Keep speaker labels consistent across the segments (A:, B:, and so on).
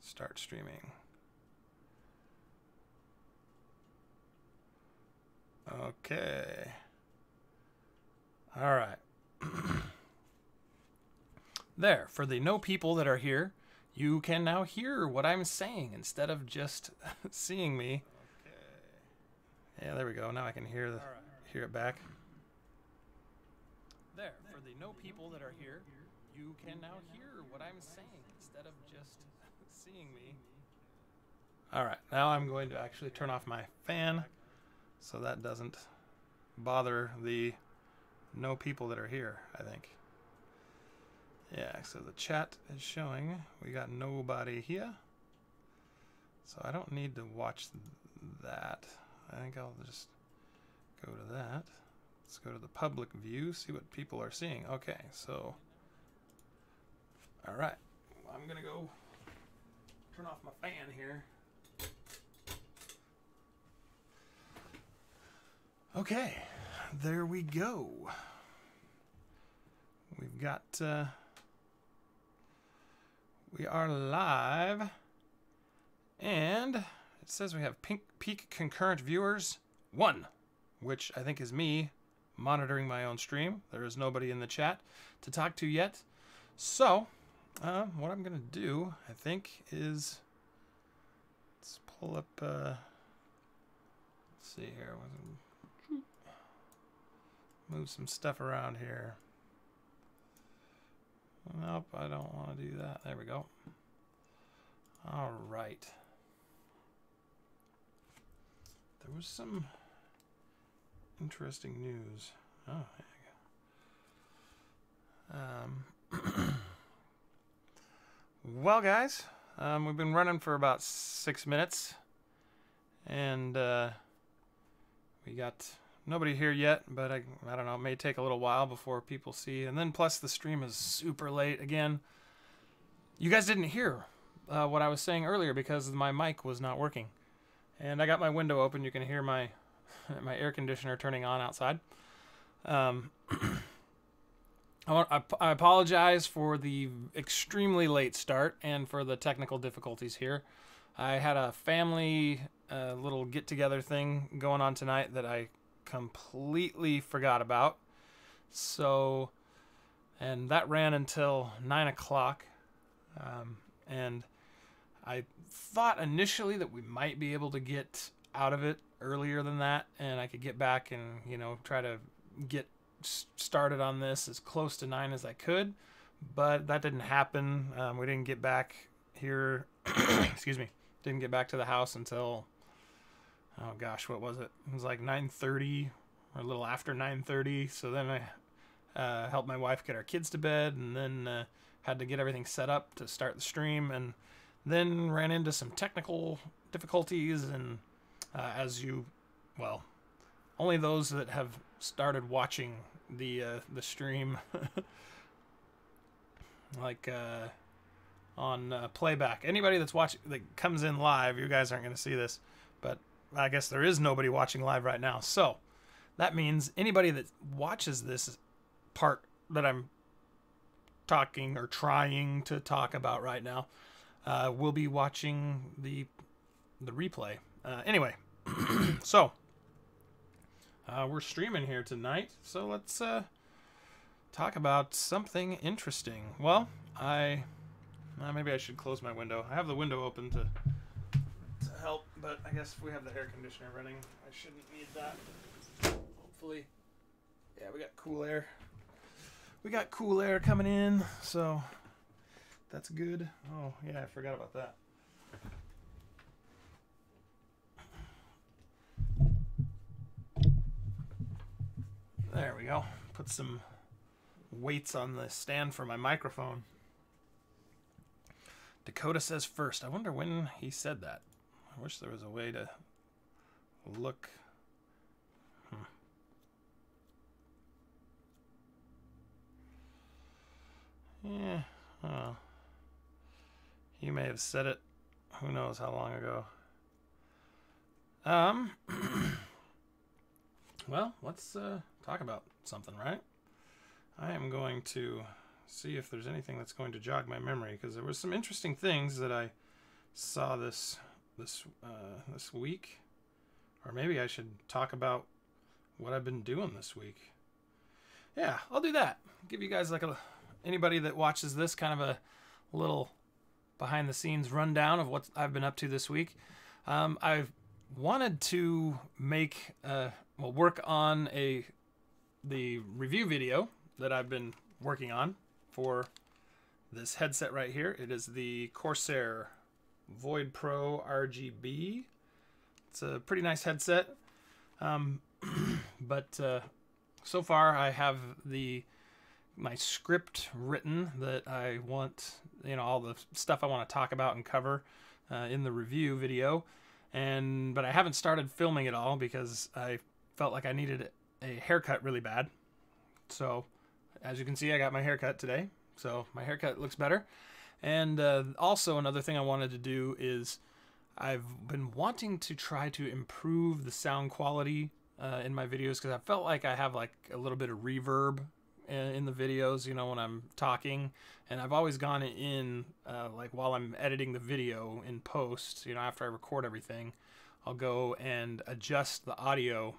A: Start streaming. Okay. All right. There, for the no people that are here, you can now hear what I'm saying instead of just seeing me. Okay. Yeah, there we go. Now I can hear hear it back. There, for the no people that are here, you can now hear what I'm saying instead of just seeing me. All right, now I'm going to actually turn off my fan so that doesn't bother the no people that are here, I think. Yeah, so the chat is showing we got nobody here. So I don't need to watch that. I think I'll just go to that. Let's go to the public view, see what people are seeing. Okay, so, all right. I'm gonna go turn off my fan here. Okay, there we go. We've got, we are live, and it says we have peak concurrent viewers 1, which I think is me monitoring my own stream. There is nobody in the chat to talk to yet. So, what I'm going to do, I think, is let's pull up, let's see here, move some stuff around here. Nope, I don't want to do that. There we go. All right. There was some interesting news. Oh, there you go. Well, guys, we've been running for about 6 minutes, and we got nobody here yet, but I don't know, it may take a little while before people see. And then plus the stream is super late again. You guys didn't hear what I was saying earlier because my mic was not working. And I got my window open. You can hear my my air conditioner turning on outside. I apologize for the extremely late start and for the technical difficulties here. I had a family little get-together thing going on tonight that I completely forgot about. So, and that ran until 9 o'clock. And I thought initially that we might be able to get out of it earlier than that, and I could get back and, you know, try to get started on this as close to 9 as I could, but that didn't happen. We didn't get back here, excuse me, didn't get back to the house until, oh gosh, what was it? It was like 9:30 or a little after 9:30. So then I helped my wife get our kids to bed, and then had to get everything set up to start the stream, and then ran into some technical difficulties. And as you, well, only those that have started watching the stream like on playback, anybody that's watching that comes in live, you guys aren't going to see this, but I guess there is nobody watching live right now. So that means anybody that watches this part that I'm talking or trying to talk about right now will be watching the replay. Anyway, so we're streaming here tonight, so let's talk about something interesting. Well, maybe I should close my window. I have the window open to help, but I guess if we have the air conditioner running, I shouldn't need that. Hopefully, yeah, we got cool air. We got cool air coming in, so that's good. Oh, yeah, I forgot about that. There we go. Put some weights on the stand for my microphone. Dakota says first. I wonder when he said that. I wish there was a way to look. Yeah. Oh. He may have said it. Who knows how long ago. Well, let's talk about something, right? I am going to see if there's anything that's going to jog my memory, because there were some interesting things that I saw this week, or maybe I should talk about what I've been doing this week. Yeah, I'll do that. Give you guys like anybody that watches this kind of a little behind the scenes rundown of what I've been up to this week. I've wanted to make work on the review video that I've been working on for this headset right here. It is the Corsair Void Pro RGB. It's a pretty nice headset, but so far I have my script written that I want, all the stuff I want to talk about and cover in the review video, but I haven't started filming it all because I felt like I needed a haircut really bad. So as you can see, I got my haircut today, so my haircut looks better. And also another thing I wanted to do is I've been wanting to try to improve the sound quality in my videos, because I felt like I have like a little bit of reverb in the videos, when I'm talking. And I've always gone in like while I'm editing the video in post, after I record everything, I'll go and adjust the audio,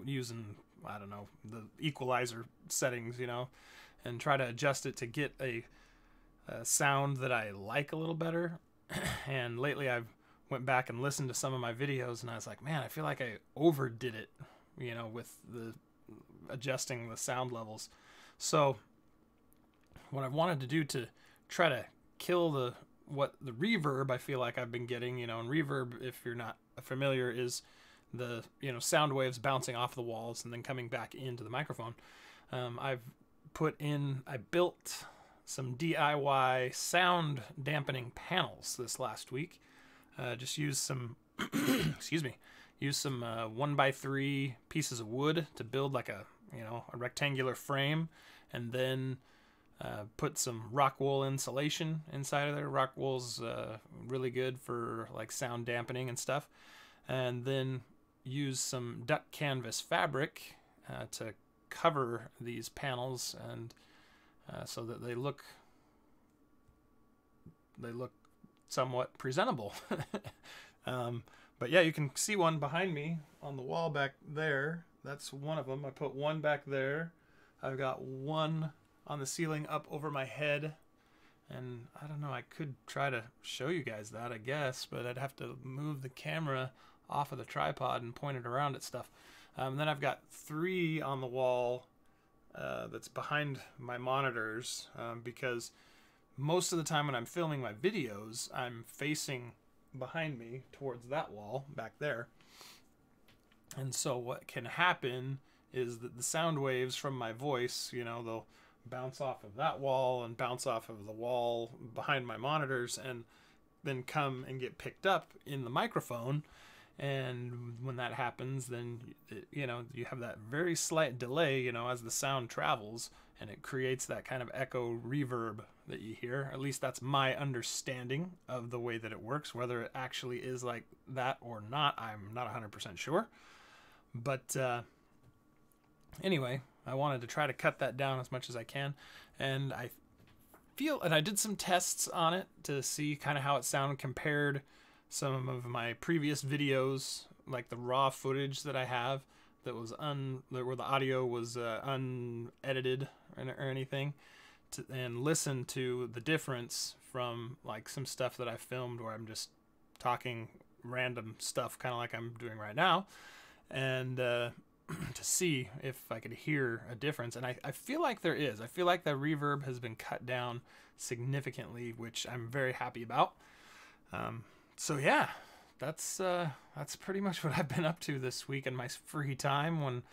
A: using, I don't know, the equalizer settings, and try to adjust it to get a sound that I like a little better. And lately I've went back and listened to some of my videos, and I was like, man, I feel like I overdid it, with the adjusting the sound levels. So what I wanted to do to try to kill the reverb I feel like I've been getting, and reverb, if you're not familiar, is the sound waves bouncing off the walls and then coming back into the microphone. I built some DIY sound dampening panels this last week. Just use some use some 1x3 pieces of wood to build like a rectangular frame, and then put some rock wool insulation inside of there. Rock wool's really good for like sound dampening and stuff. And then use some duck canvas fabric to cover these panels, and so that they look somewhat presentable. But yeah, you can see one behind me on the wall back there. That's one of them. I put one back there. I've got one on the ceiling up over my head. And I don't know, I could try to show you guys that, I guess, but I'd have to move the camera off of the tripod and point it around at stuff. Then I've got 3 on the wall that's behind my monitors, because most of the time when I'm filming my videos, I'm facing behind me towards that wall back there. And so what can happen is that the sound waves from my voice, they'll bounce off of that wall and bounce off of the wall behind my monitors, and then come and get picked up in the microphone. And when that happens, then you have that very slight delay, as the sound travels, and it creates that kind of echo reverb that you hear. At least that's my understanding of the way that it works. Whether it actually is like that or not, I'm not 100% sure. But anyway, I wanted to try to cut that down as much as I can, and I did some tests on it to see kind of how it sounded compared some of my previous videos, like the raw footage that I have that was where the audio was unedited or anything, and listen to the difference from like some stuff that I filmed where I'm just talking random stuff, kind of like I'm doing right now, and to see if I could hear a difference. And I feel like there is. I feel like the reverb has been cut down significantly, which I'm very happy about. So yeah, that's pretty much what I've been up to this week in my free time, when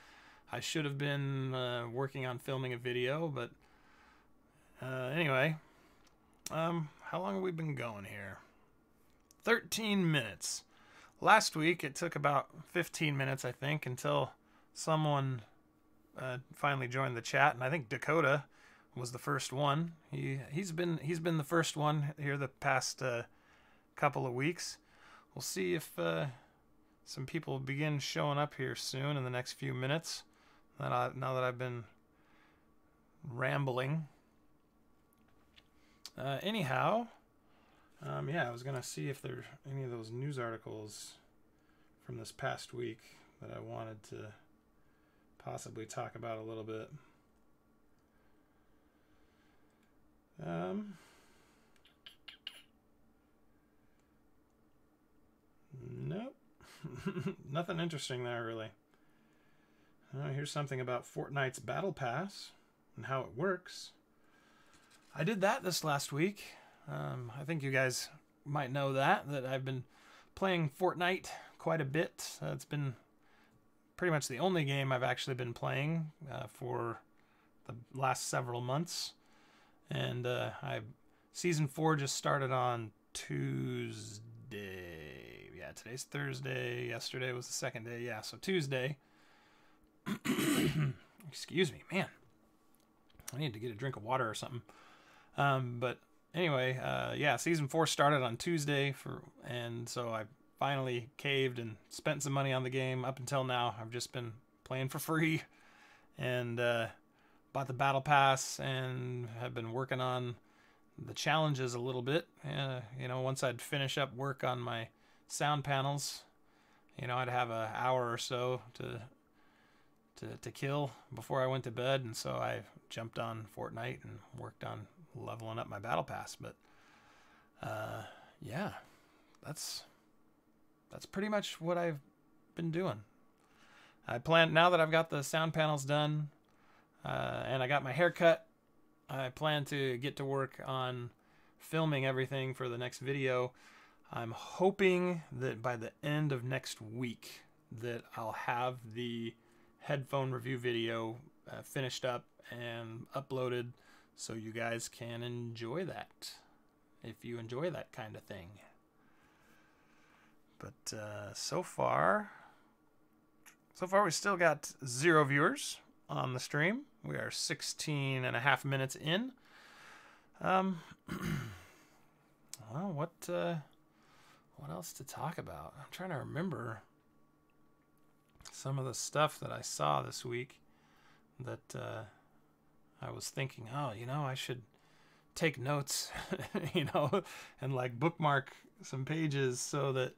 A: I should have been working on filming a video. But anyway, how long have we been going here? 13 minutes. Last week it took about 15 minutes, I think, until someone finally joined the chat, and I think Dakota was the first one. He's been the first one here the past couple of weeks. We'll see if some people begin showing up here soon in the next few minutes. Now that I've been rambling. Anyhow, Yeah, I was gonna see if there's any of those news articles from this past week that I wanted to possibly talk about a little bit. Nope. Nothing interesting there, really. Here's something about Fortnite's Battle Pass and how it works. I did that this last week. I think you guys might know that I've been playing Fortnite quite a bit. It's been pretty much the only game I've actually been playing for the last several months. And Season 4 just started on Tuesday. Yeah, today's Thursday. Yesterday was the second day. Yeah, so Tuesday. Excuse me, man. I need to get a drink of water or something. But anyway, yeah, Season 4 started on Tuesday, and so I finally caved and spent some money on the game. Up until now, I've just been playing for free and bought the Battle Pass and have been working on the challenges a little bit. You know, once I'd finish up work on my sound panels, you know, I'd have an hour or so to kill before I went to bed, and so I jumped on Fortnite and worked on leveling up my Battle Pass. But yeah, that's pretty much what I've been doing. I plan, now that I've got the sound panels done and I got my hair cut, I plan to get to work on filming everything for the next video. I'm hoping that by the end of next week that I'll have the headphone review video finished up and uploaded so you guys can enjoy that if you enjoy that kind of thing. But so far we still got 0 viewers on the stream. We are 16.5 minutes in. Well, what else to talk about? I'm trying to remember some of the stuff that I saw this week that I was thinking, oh, you know, I should take notes, you know, and like bookmark some pages so that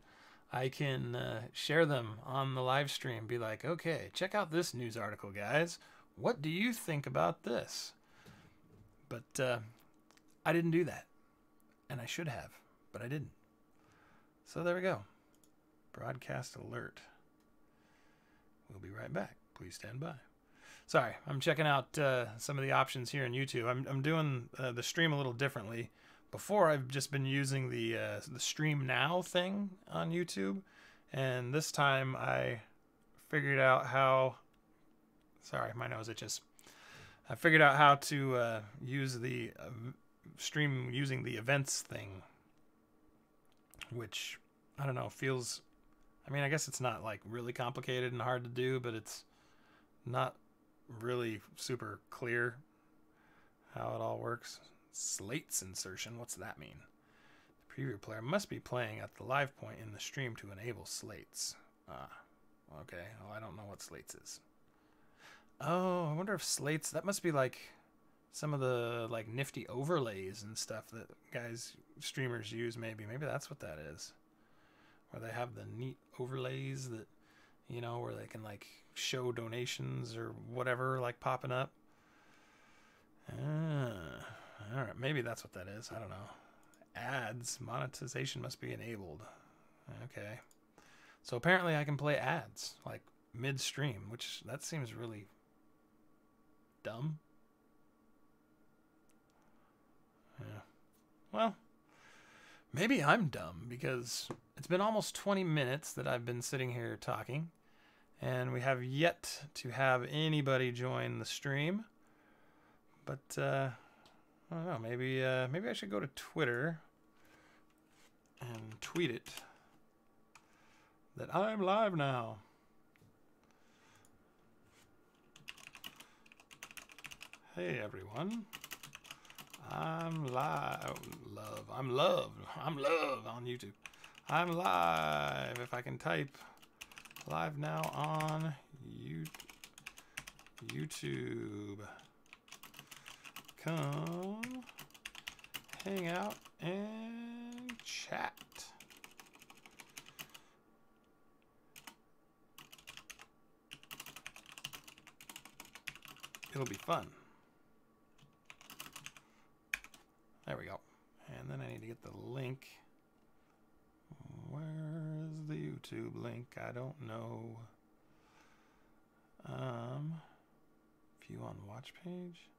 A: I can share them on the live stream. Be like, okay, check out this news article, guys. What do you think about this? But I didn't do that, and I should have, but I didn't. So there we go. Broadcast alert. We'll be right back. Please stand by. Sorry, I'm checking out some of the options here in YouTube. I'm doing the stream a little differently. Before, I've just been using the Stream Now thing on YouTube, and this time I figured out how. Sorry, my nose itches. I figured out how to use the stream using the events thing, which I don't know, feels. I mean, I guess it's not like really complicated and hard to do, but it's not really super clear how it all works. Slates insertion, what's that mean? The preview player must be playing at the live point in the stream to enable slates. Okay. Well, I don't know what slates is. Oh, I wonder if slates, that must be like some of the like nifty overlays and stuff that streamers use maybe. Maybe that's what that is. Where they have the neat overlays that, you know, where they can like show donations or whatever like popping up. All right, maybe that's what that is. I don't know. Ads, monetization must be enabled. Okay. So apparently I can play ads like mid-stream, which that seems really dumb. Yeah. Well, maybe I'm dumb because it's been almost 20 minutes that I've been sitting here talking, and we have yet to have anybody join the stream. But I don't know. Maybe I should go to Twitter and tweet it that I'm live now. Hey everyone, I'm live. I'm love on YouTube. I'm live. If I can type live now on YouTube. Come hang out and chat. It'll be fun. There we go. And then I need to get the link. Where's the YouTube link? I don't know. View on watch page.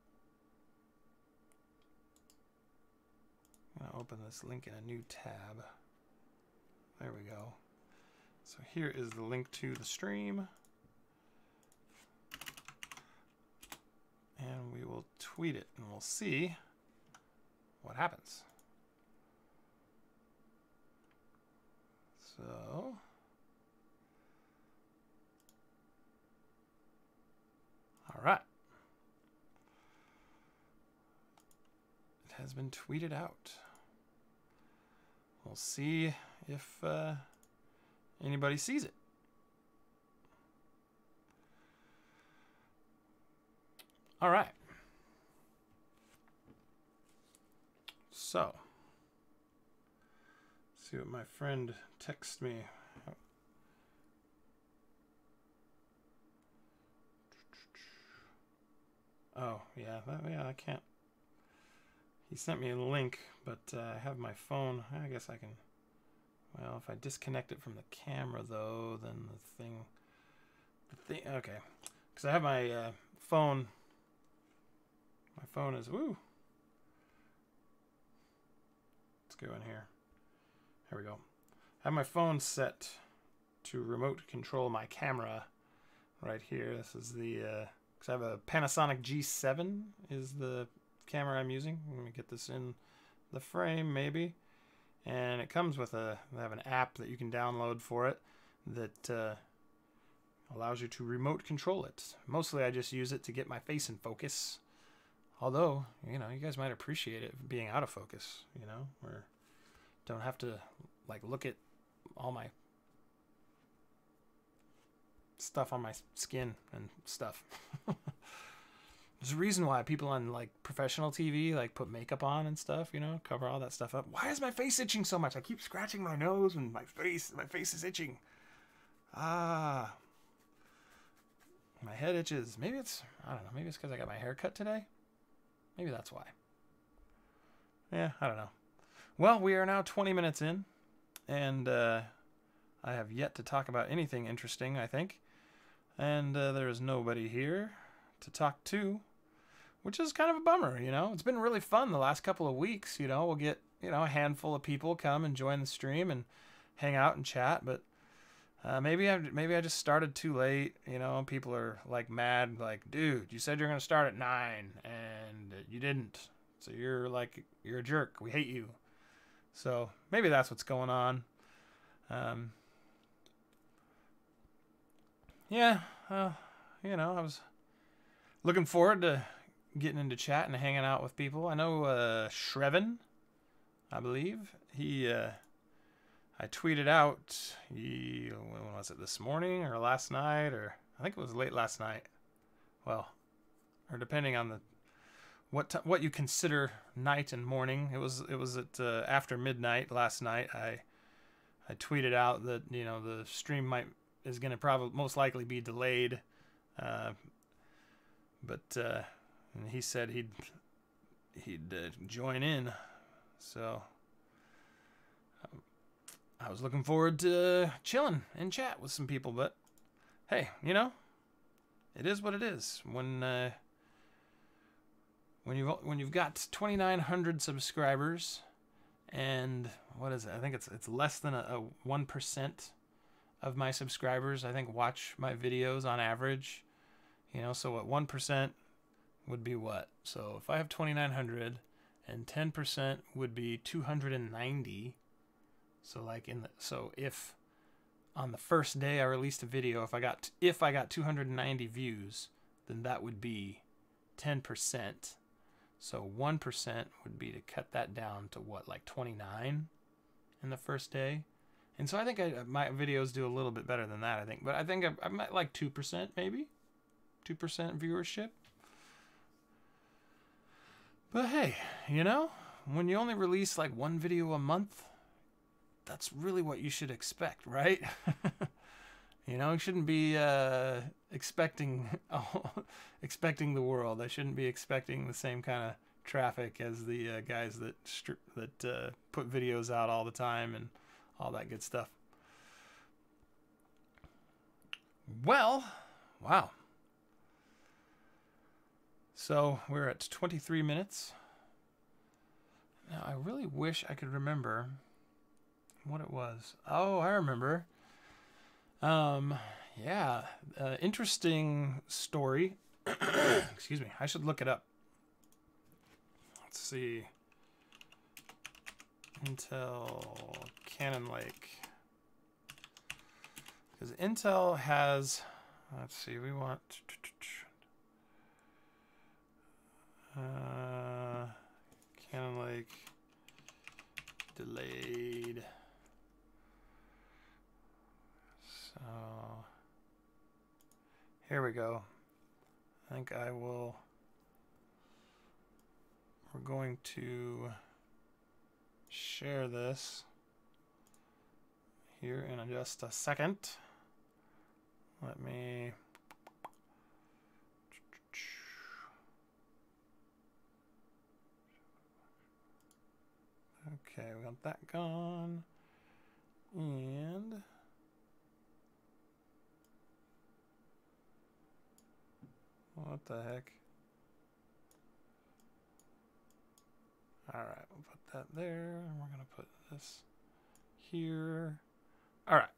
A: I'm gonna open this link in a new tab. There we go. So here is the link to the stream. And we will tweet it and we'll see what happens. So, all right. It has been tweeted out. We'll see if anybody sees it. All right. So, see what my friend texted me. Oh, yeah, I can't. He sent me a link, but I have my phone. I guess I can. Well, if I disconnect it from the camera, though, then the thing. Okay, because I have my phone. My phone is woo. Let's go in here. Here we go. I have my phone set to remote control my camera right here. This is the, because I have a Panasonic G7 is the camera I'm using. Let me get this in the frame maybe. And it comes with I have an app that you can download for it that allows you to remote control it. Mostly I just use it to get my face in focus. Although, you know, you guys might appreciate it being out of focus, you know, where don't have to like look at all my stuff on my skin and stuff. There's a reason why people on like professional TV like put makeup on and stuff, you know, cover all that stuff up. Why is my face itching so much? I keep scratching my nose and my face is itching. My head itches. Maybe it's, I don't know, maybe it's because I got my hair cut today. Maybe that's why. Yeah, I don't know. Well, we are now 20 minutes in, and I have yet to talk about anything interesting, I think. And there is nobody here to talk to, which is kind of a bummer, you know. It's been really fun the last couple of weeks, you know. We'll get, you know, a handful of people come and join the stream and hang out and chat, but maybe I just started too late, you know. People are like mad, like, dude, you said you're gonna start at 9 and you didn't, so you're a jerk. We hate you. So maybe that's what's going on. Yeah, you know, I was looking forward to getting into chat and hanging out with people. I know Shreven, I believe, I tweeted out, when was it, this morning or last night, or I think it was late last night. Well, or depending on what you consider night and morning. It was at after midnight last night. I tweeted out that, you know, the stream is going to probably most likely be delayed, but and he said he'd join in, so. I was looking forward to chilling and chat with some people, but hey, you know, it is what it is. When you've got 2,900 subscribers, and what is it? I think it's less than a 1% of my subscribers, I think, watch my videos on average. You know, so what 1% would be what? So if I have 2,900, and 10% would be 290. So like if on the first day I released a video, if I got 290 views, then that would be 10%. So 1% would be to cut that down to what, like 29 in the first day. And so I think my videos do a little bit better than that, I think. But I think I'm at like 2% maybe, 2% viewership. But hey, you know, when you only release like one video a month, that's really what you should expect, right? You know, you shouldn't be expecting expecting the world. I shouldn't be expecting the same kind of traffic as the guys that put videos out all the time and all that good stuff. Well, wow. So we're at 23 minutes. Now, I really wish I could remember what it was. Oh, I remember. Yeah, interesting story. Excuse me. I should look it up. Let's see. Intel Cannon Lake. Because Intel has, let's see, we want Cannon Lake delayed. So here we go. I think we're going to share this here in just a second. Let me okay, we got that gone. And what the heck? Alright, we'll put that there. And we're going to put this here. Alright.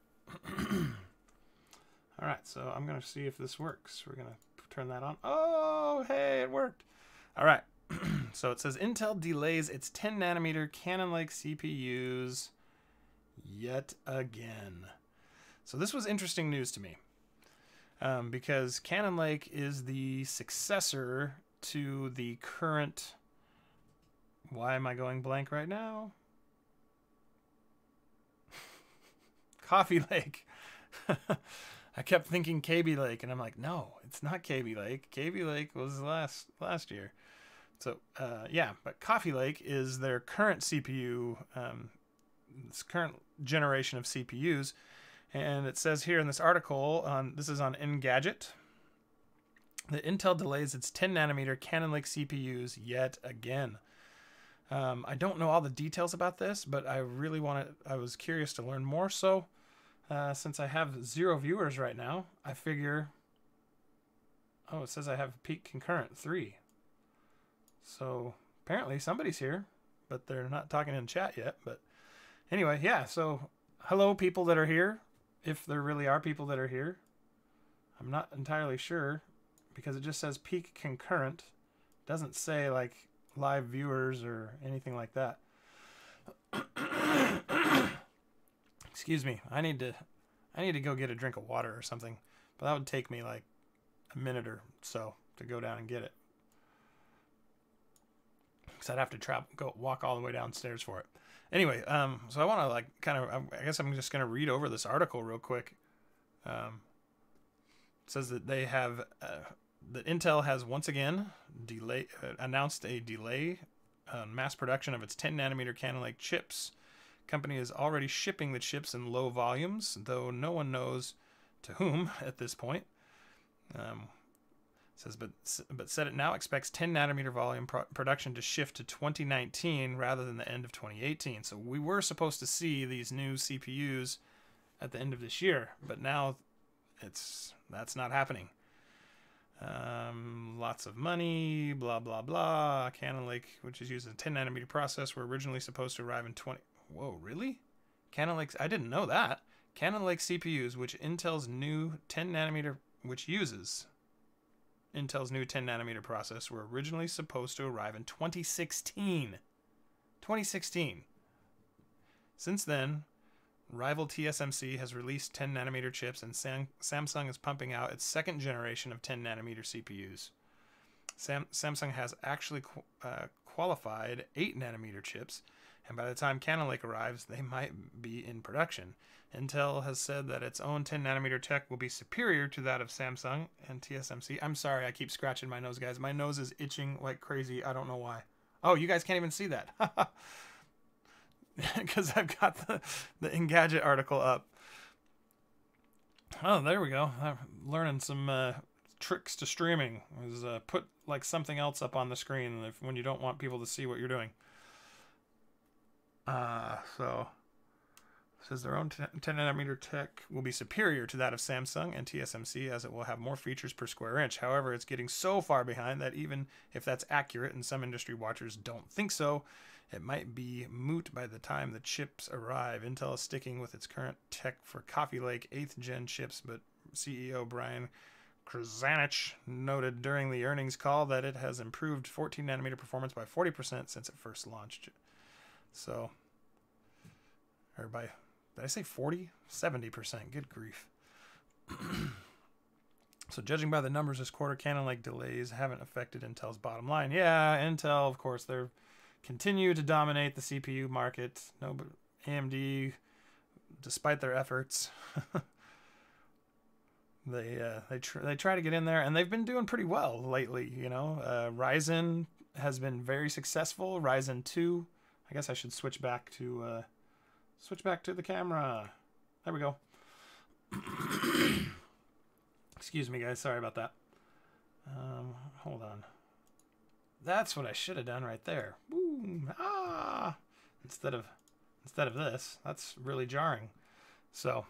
A: Alright, so I'm going to see if this works. We're going to turn that on. Oh, hey, it worked. Alright. So it says Intel delays its 10 nanometer Cannon Lake CPUs yet again. So this was interesting news to me. Because Cannon Lake is the successor to the current... Why am I going blank right now? Coffee Lake. I kept thinking KB Lake, and I'm like, no, it's not KB Lake. KB Lake was last year. So, yeah, but Coffee Lake is their current CPU, this current generation of CPUs. And it says here in this article, this is on Engadget, that Intel delays its 10 nanometer Cannon Lake CPUs yet again. I don't know all the details about this, but I was curious to learn more. So, since I have 0 viewers right now, I figure, oh, it says I have peak concurrent 3. So apparently somebody's here, but they're not talking in chat yet. But anyway, yeah, so hello people that are here. If there really are people that are here. I'm not entirely sure because it just says peak concurrent. It doesn't say like live viewers or anything like that. Excuse me. I need to go get a drink of water or something. But that would take me like a minute or so to go down and get it. Because I'd have to walk all the way downstairs for it. Anyway, so I want to like I guess I'm just going to read over this article real quick. It says that they have, that Intel has once again announced a delay on mass production of its 10 nanometer Cannon Lake chips. Company is already shipping the chips in low volumes, though no one knows to whom at this point. Says, but said it now expects 10 nanometer volume production to shift to 2019 rather than the end of 2018. So we were supposed to see these new CPUs at the end of this year, but now that's not happening. Lots of money, blah blah blah. Cannon Lake, which is using a 10 nanometer process, were originally supposed to arrive in 20. Whoa, really? Cannon Lake, I didn't know that. Cannon Lake CPUs, which Intel's new 10 nanometer, which uses Intel's new 10 nanometer process, were originally supposed to arrive in 2016. 2016. Since then, rival TSMC has released 10 nanometer chips, and Samsung is pumping out its second generation of 10 nanometer CPUs. Samsung has actually qualified 8 nanometer chips, and by the time Cannon Lake arrives, they might be in production. Intel has said that its own 10 nanometer tech will be superior to that of Samsung and TSMC. I'm sorry, I keep scratching my nose, guys. My nose is itching like crazy. I don't know why. Oh, you guys can't even see that. because I've got the Engadget article up. Oh, there we go. I'm learning some tricks to streaming. Is put like something else up on the screen when you don't want people to see what you're doing. So it says their own 10 nanometer tech will be superior to that of Samsung and TSMC, as it will have more features per square inch. However, it's getting so far behind that even if that's accurate, and some industry watchers don't think so, it might be moot by the time the chips arrive. Intel is sticking with its current tech for Coffee Lake 8th gen chips, but CEO Bryan noted during the earnings call that it has improved 14 nanometer performance by 40% since it first launched. So, or by, did I say 40? 70%. Good grief. So judging by the numbers this quarter, Cannon Lake delays haven't affected Intel's bottom line. Yeah, Intel, of course, they're continue to dominate the CPU market. No, but AMD, despite their efforts, they try to get in there, and they've been doing pretty well lately. You know, Ryzen has been very successful. Ryzen 2. I guess I should switch back to the camera. There we go. Excuse me, guys. Sorry about that. Hold on. That's what I should have done right there. Boom. Ah. Instead of this. That's really jarring. So.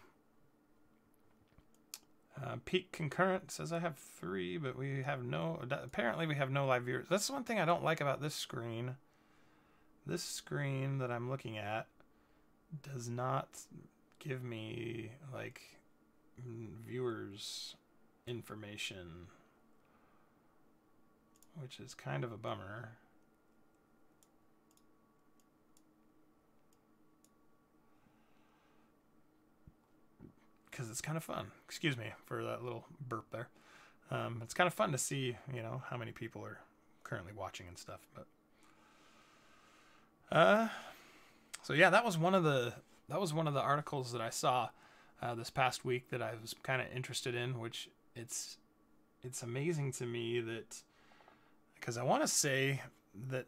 A: Peak concurrent says I have 3, but we have no. Apparently, we have no live viewers. That's one thing I don't like about this screen. This screen that I'm looking at does not give me like viewers information, which is kind of a bummer. Because it's kind of fun. Excuse me for that little burp there. It's kind of fun to see, you know, how many people are currently watching and stuff. But so yeah, that was one of the articles that I saw this past week that I was kind of interested in. Which it's amazing to me that, because I want to say that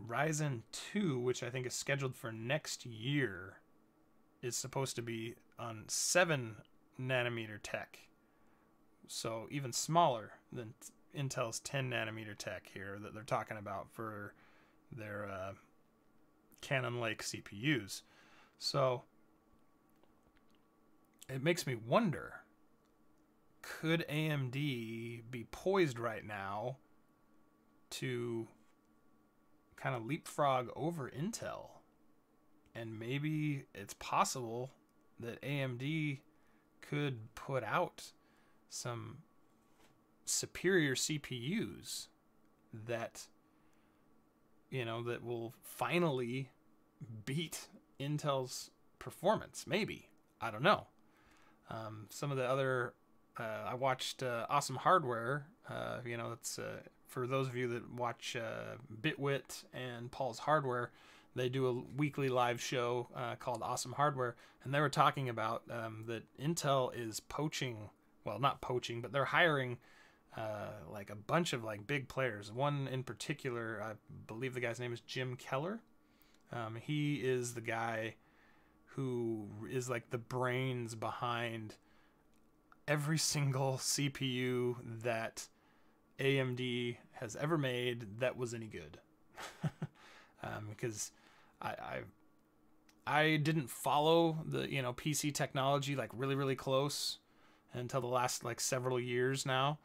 A: Ryzen 2, which I think is scheduled for next year, is supposed to be on 7 nanometer tech, so even smaller than Intel's 10 nanometer tech here that they're talking about for their Cannon Lake CPUs. So it makes me wonder, could AMD be poised right now to kind of leapfrog over Intel? And maybe it's possible that AMD could put out some superior CPUs that, you know, that will finally beat Intel's performance. Maybe. I don't know. Some of the other, I watched Awesome Hardware. You know, it's for those of you that watch Bitwit and Paul's Hardware. They do a weekly live show called Awesome Hardware, and they were talking about that Intel is poaching, well, not poaching, but they're hiring like a bunch of like big players. One in particular, I believe the guy's name is Jim Keller. He is the guy who is like the brains behind every single CPU that AMD has ever made that was any good. Because I didn't follow the, you know, PC technology like really close until the last like several years now.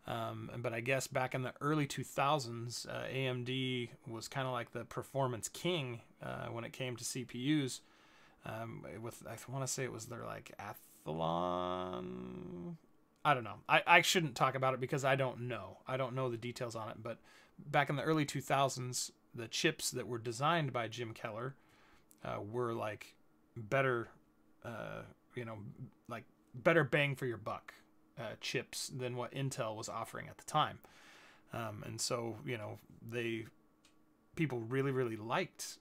A: But I guess back in the early 2000s, AMD was kind of like the performance king when it came to CPUs. With, I want to say it was their like Athlon. I don't know. I shouldn't talk about it because I don't know. I don't know the details on it. But back in the early 2000s, the chips that were designed by Jim Keller were like better, you know, like better bang for your buck chips than what Intel was offering at the time. And so, you know, people really liked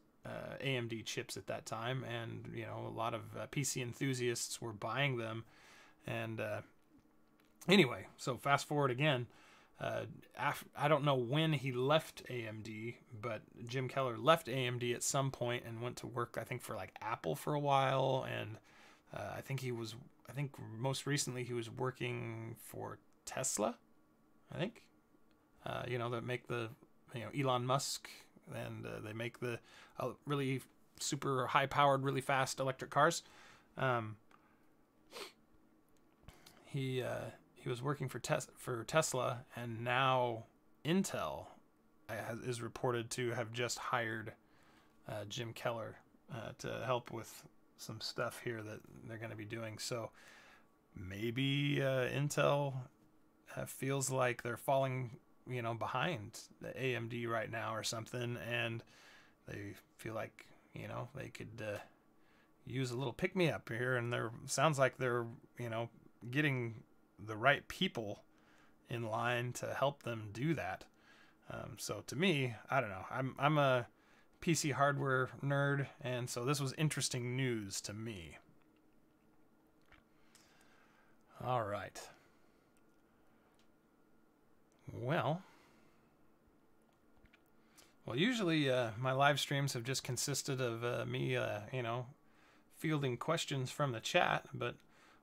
A: AMD chips at that time, and you know, a lot of PC enthusiasts were buying them. And anyway, so fast forward again, I don't know when he left AMD, but Jim Keller left AMD at some point and went to work, I think, for like Apple for a while. And I think most recently he was working for Tesla, I think. That make the, Elon Musk, and they make the really super high powered, really fast electric cars. He was working for Tesla, and now Intel is reported to have just hired Jim Keller to help with some stuff here that they're going to be doing. So maybe Intel feels like they're falling, behind the AMD right now or something, and they feel like, they could use a little pick me up here, and sounds like they're, getting the right people in line to help them do that. So to me, I don't know. I'm a PC hardware nerd, and so this was interesting news to me. All right. Well, usually my live streams have just consisted of me, fielding questions from the chat, but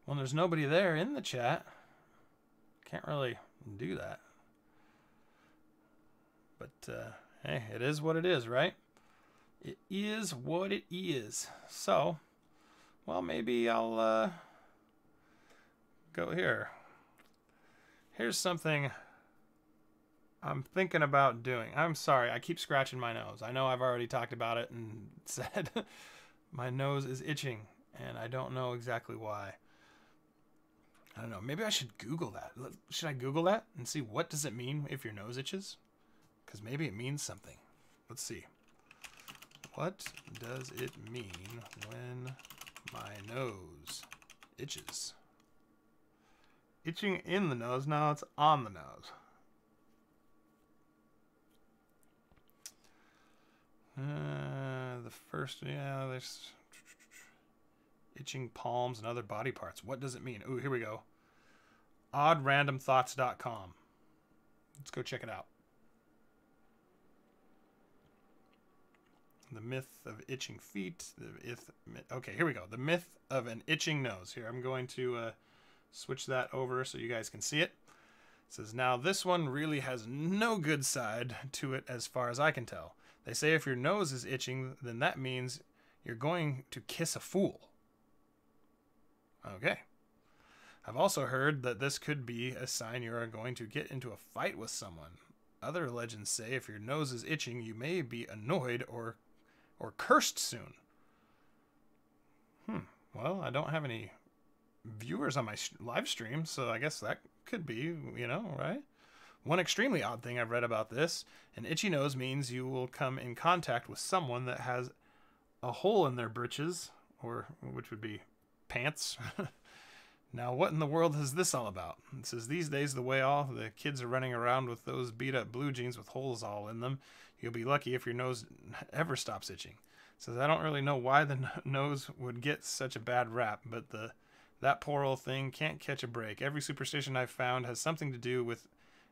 A: when there's nobody there in the chat, can't really do that. But hey, it is what it is, right? It is what it is. So, well, maybe I'll go here. Here's something I'm thinking about doing. I'm sorry, I keep scratching my nose. I know I've already talked about it and said my nose is itching, and I don't know exactly why. I don't know. Maybe I should Google that. Should I Google that and see what does it mean if your nose itches? Because maybe it means something. Let's see. What does it mean when my nose itches? Itching in the nose? No, it's on the nose. The first, there's itching palms and other body parts. What does it mean? Ooh, here we go. oddrandomthoughts.com. Let's go check it out. The myth of itching feet. Okay, here we go. The myth of an itching nose. Here, I'm going to switch that over so you guys can see it. It says, now this one really has no good side to it as far as I can tell. They say if your nose is itching, then that means you're going to kiss a fool. Okay. I've also heard that this could be a sign you are going to get into a fight with someone. Other legends say if your nose is itching, you may be annoyed or cursed soon. Well, I don't have any viewers on my live stream, so I guess that could be, right? One extremely odd thing I've read about this, an itchy nose means you will come in contact with someone that has a hole in their britches, which would be pants. Now, what in the world is this all about? It says, these days, the way all the kids are running around with those beat-up blue jeans with holes all in them, you'll be lucky if your nose ever stops itching. It says, I don't really know why the nose would get such a bad rap, but that poor old thing can't catch a break. Every superstition I've found has something to do with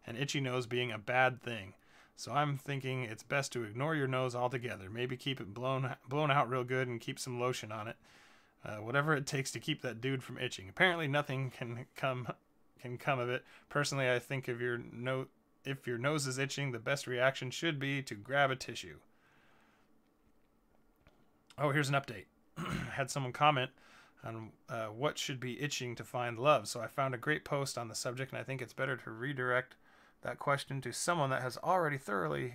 A: an itchy nose being a bad thing. So I'm thinking it's best to ignore your nose altogether. Maybe keep it blown out real good and keep some lotion on it. Whatever it takes to keep that dude from itching. Apparently nothing can come of it. Personally, I think if your nose is itching, the best reaction should be to grab a tissue. Oh, here's an update. Had someone comment on what should be itching to find love. So I found a great post on the subject, and I think it's better to redirect that question to someone that has already thoroughly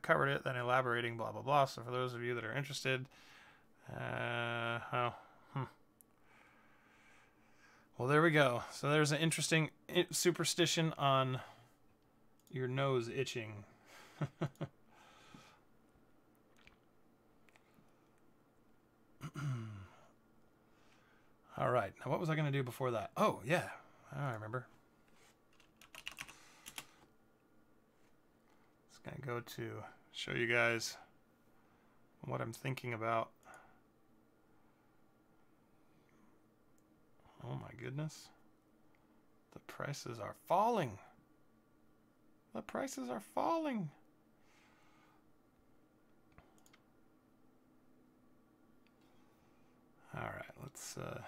A: covered it than elaborating blah, blah, blah. So for those of you that are interested, well, there we go. So there's an interesting superstition on your nose itching. All right. Now, what was I going to do before that? Oh, yeah. I remember. Just going to go to show you guys what I'm thinking about. Oh, my goodness. The prices are falling. The prices are falling. All right, let's go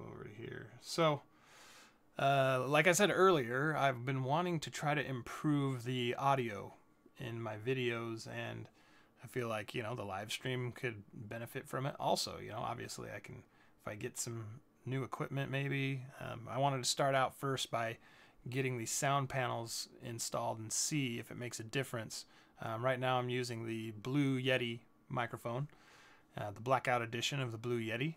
A: over to here. So, like I said earlier, I've been wanting to try to improve the audio in my videos, and I feel like, you know, the live stream could benefit from it also. You know, obviously I can, if I get some new equipment maybe. I wanted to start out first by getting these sound panels installed and see if it makes a difference. Right now I'm using the Blue Yeti microphone, the blackout edition of the Blue Yeti.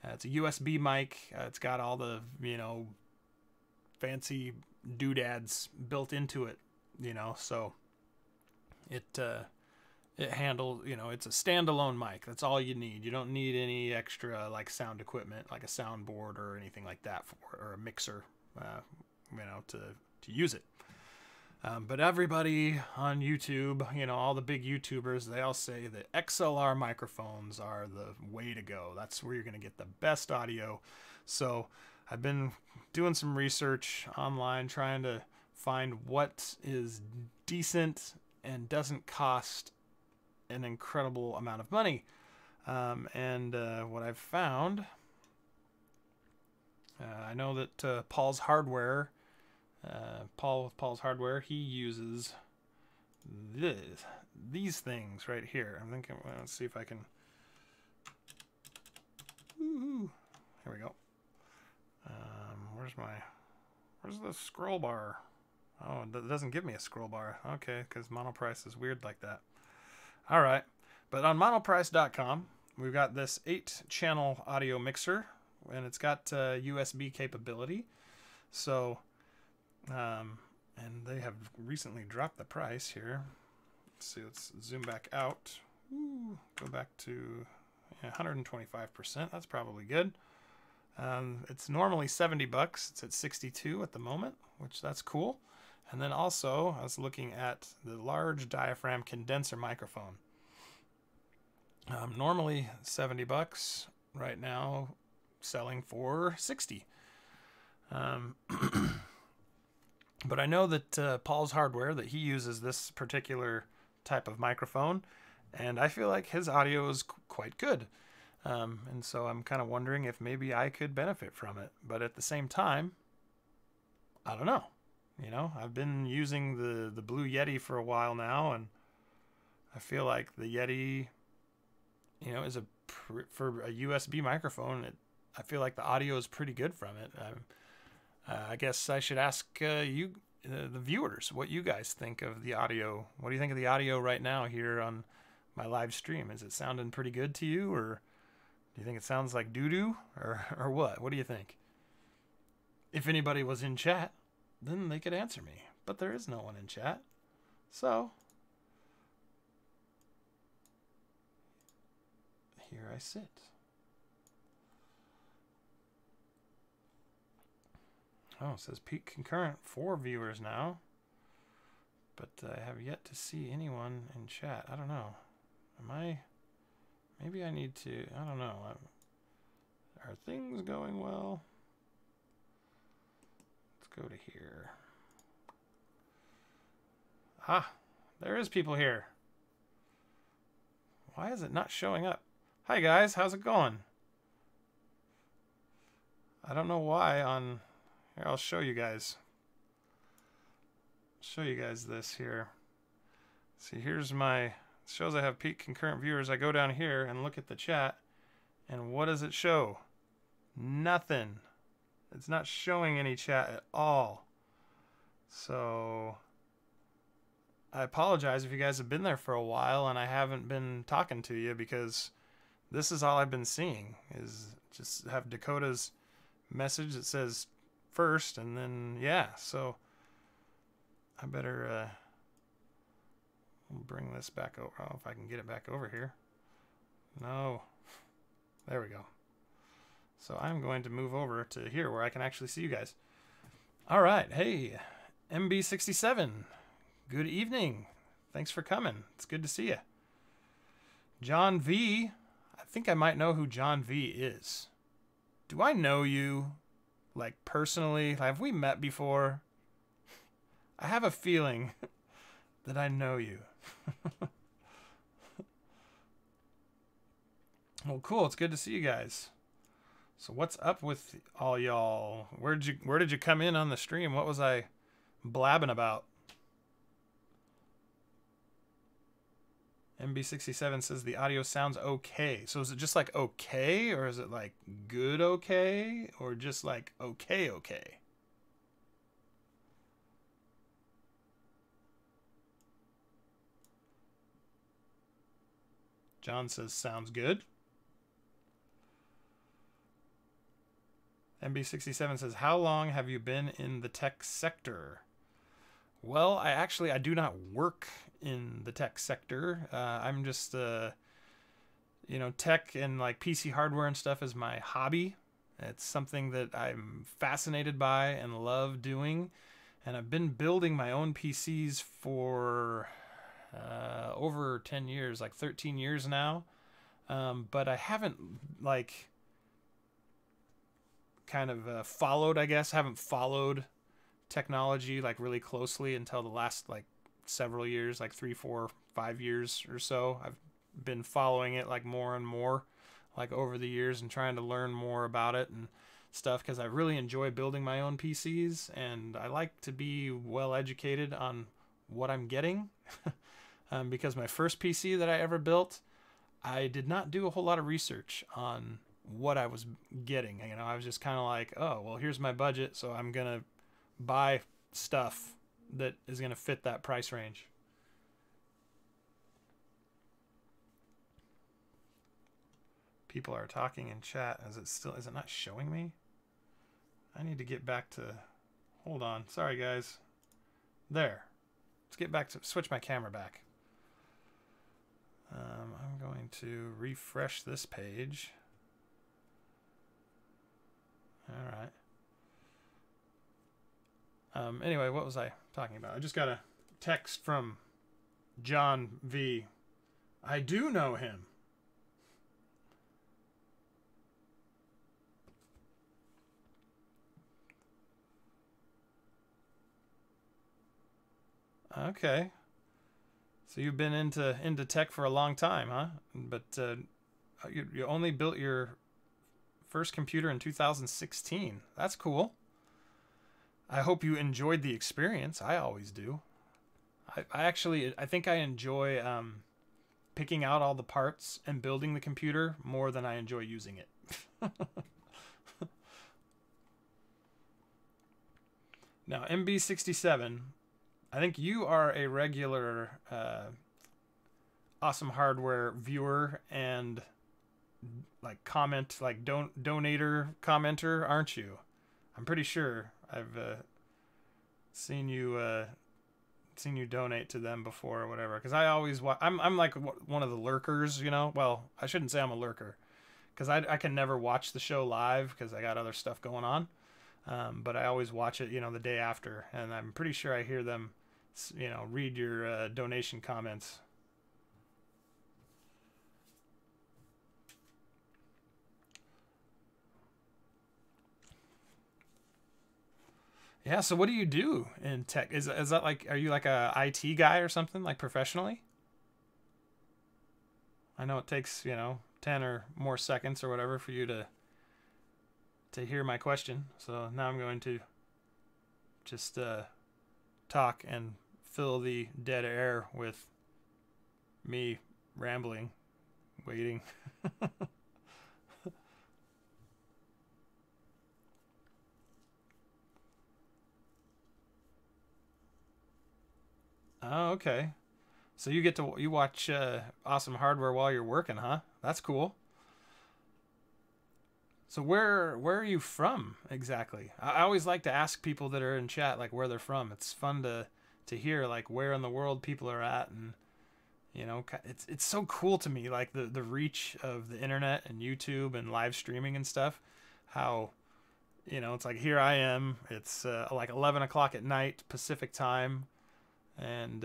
A: It's a USB mic. It's got all the, you know, fancy doodads built into it, you know, so it handles, you know, it's a standalone mic. That's all you need. You don't need any extra like sound equipment, like a soundboard or anything like that, or a mixer, you know, to use it. But everybody on YouTube, you know, all the big YouTubers, they all say that XLR microphones are the way to go. That's where you're going to get the best audio. So I've been doing some research online, trying to find what is decent and doesn't cost an incredible amount of money. And what I've found, I know that Paul's Hardware, Paul's Hardware, he uses these things right here. I'm thinking, well, let's see if I can. Here we go. Where's the scroll bar? Oh, it doesn't give me a scroll bar. Okay, because Monoprice is weird like that. All right, but on monoprice.com, we've got this 8-channel audio mixer, and it's got USB capability. So, and they have recently dropped the price here. Let's see, let's zoom back out. Ooh, go back to 125%. That's probably good. It's normally $70. It's at 62 at the moment, which that's cool. And then also, I was looking at the large diaphragm condenser microphone. Normally $70. Right now, selling for 60. But I know that Paul's Hardware, that he uses this particular type of microphone, and I feel like his audio is quite good. And so I'm kind of wondering if maybe I could benefit from it. But at the same time, I don't know. You know, I've been using the Blue Yeti for a while now, and I feel like the Yeti, you know, is for a USB microphone, I feel like the audio is pretty good from it. I guess I should ask you, the viewers, what you guys think of the audio. What do you think of the audio right now here on my live stream? Is it sounding pretty good to you, or do you think it sounds like doo-doo, or what? What do you think? If anybody was in chat, then they could answer me. But there is no one in chat. So, here I sit. Oh, it says peak concurrent, 4 viewers now. But I have yet to see anyone in chat. I don't know. Maybe I need to, I don't know. Are things going well? Let's go to here. Ah, there is people here. Why is it not showing up? Hi guys, how's it going? I don't know why on... Here, I'll show you guys. Show you guys this here. See, here's my... It shows I have peak concurrent viewers. I go down here and look at the chat, and what does it show? Nothing. It's not showing any chat at all. So I apologize if you guys have been there for a while and I haven't been talking to you, because this is all I've been seeing, is just have Dakota's message that says first, and then yeah, so I better bring this back over. Oh, if I can get it back over here. No. There we go. So I'm going to move over to here where I can actually see you guys. All right. Hey, MB67. Good evening. Thanks for coming. It's good to see you. Jhanvi. I think I might know who Jhanvi is. Do I know you? like personally, have we met before? I have a feeling that I know you. Well, cool. It's good to see you guys. So what's up with all y'all? Where did you come in on the stream? What was I blabbing about? MB67 says the audio sounds okay. So is it just like okay, or is it like good okay, or just like okay okay? John says sounds good. MB67 says, how long have you been in the tech sector? Well, I do not work in the tech sector. I'm just, tech and like PC hardware and stuff is my hobby. It's something that I'm fascinated by and love doing. And I've been building my own PCs for over 10 years, like 13 years now. But I haven't like kind of followed, I guess, haven't followed technology like really closely until the last like several years, like 3, 4, 5 years or so. I've been following it like more and more like over the years and trying to learn more about it and stuff, because I really enjoy building my own PCs and I like to be well educated on what I'm getting. Because my first PC that I ever built, I did not do a whole lot of research on what I was getting. You know, I was just kind of like, oh, well, here's my budget, so I'm gonna buy stuff that is gonna fit that price range. People are talking in chat. Is it not showing me? I need to get back to, hold on, sorry guys. There, let's get back to, switch my camera back. I'm going to refresh this page. All right. Anyway, what was I talking about? I just got a text from Jhanvi. I do know him. Okay. So you've been into tech for a long time, huh? But you only built your first computer in 2016. That's cool. I hope you enjoyed the experience. I always do. I think I enjoy picking out all the parts and building the computer more than I enjoy using it. Now, MB67, I think you are a regular Awesome Hardware viewer and like donator commenter, aren't you? I'm pretty sure I've seen you donate to them before or whatever, because I always I'm like one of the lurkers, you know. Well, I shouldn't say I'm a lurker, because I can never watch the show live because I got other stuff going on, but I always watch it, you know, the day after, and I'm pretty sure I hear them, you know, read your donation comments. Yeah, so what do you do in tech? Is that like, are you like a IT guy or something, like professionally? I know it takes, you know, 10 or more seconds or whatever for you to hear my question. So now I'm going to just talk and fill the dead air with me rambling, waiting. Oh, okay. So you watch Awesome Hardware while you're working, huh? That's cool. So where are you from exactly? I always like to ask people that are in chat like where they're from. It's fun to hear like where in the world people are at, and you know, it's so cool to me, like the reach of the internet and YouTube and live streaming and stuff. How, you know, it's like here I am. It's like 11 o'clock at night Pacific time, and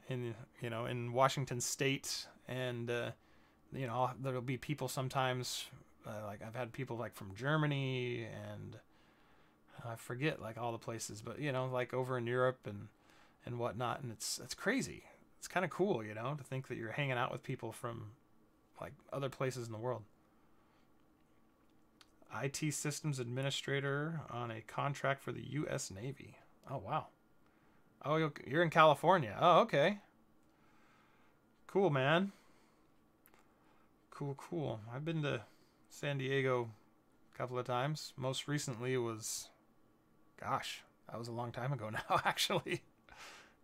A: in Washington State, and you know, there'll be people sometimes like I've had people like from Germany and I forget like all the places, but you know, like over in Europe and whatnot, and it's crazy. It's kind of cool, you know, to think that you're hanging out with people from like other places in the world. IT systems administrator on a contract for the U.S. Navy. Oh wow. Oh, you're in California. Oh, okay. Cool, man. Cool, cool. I've been to San Diego a couple of times. Most recently was, gosh, that was a long time ago now, actually.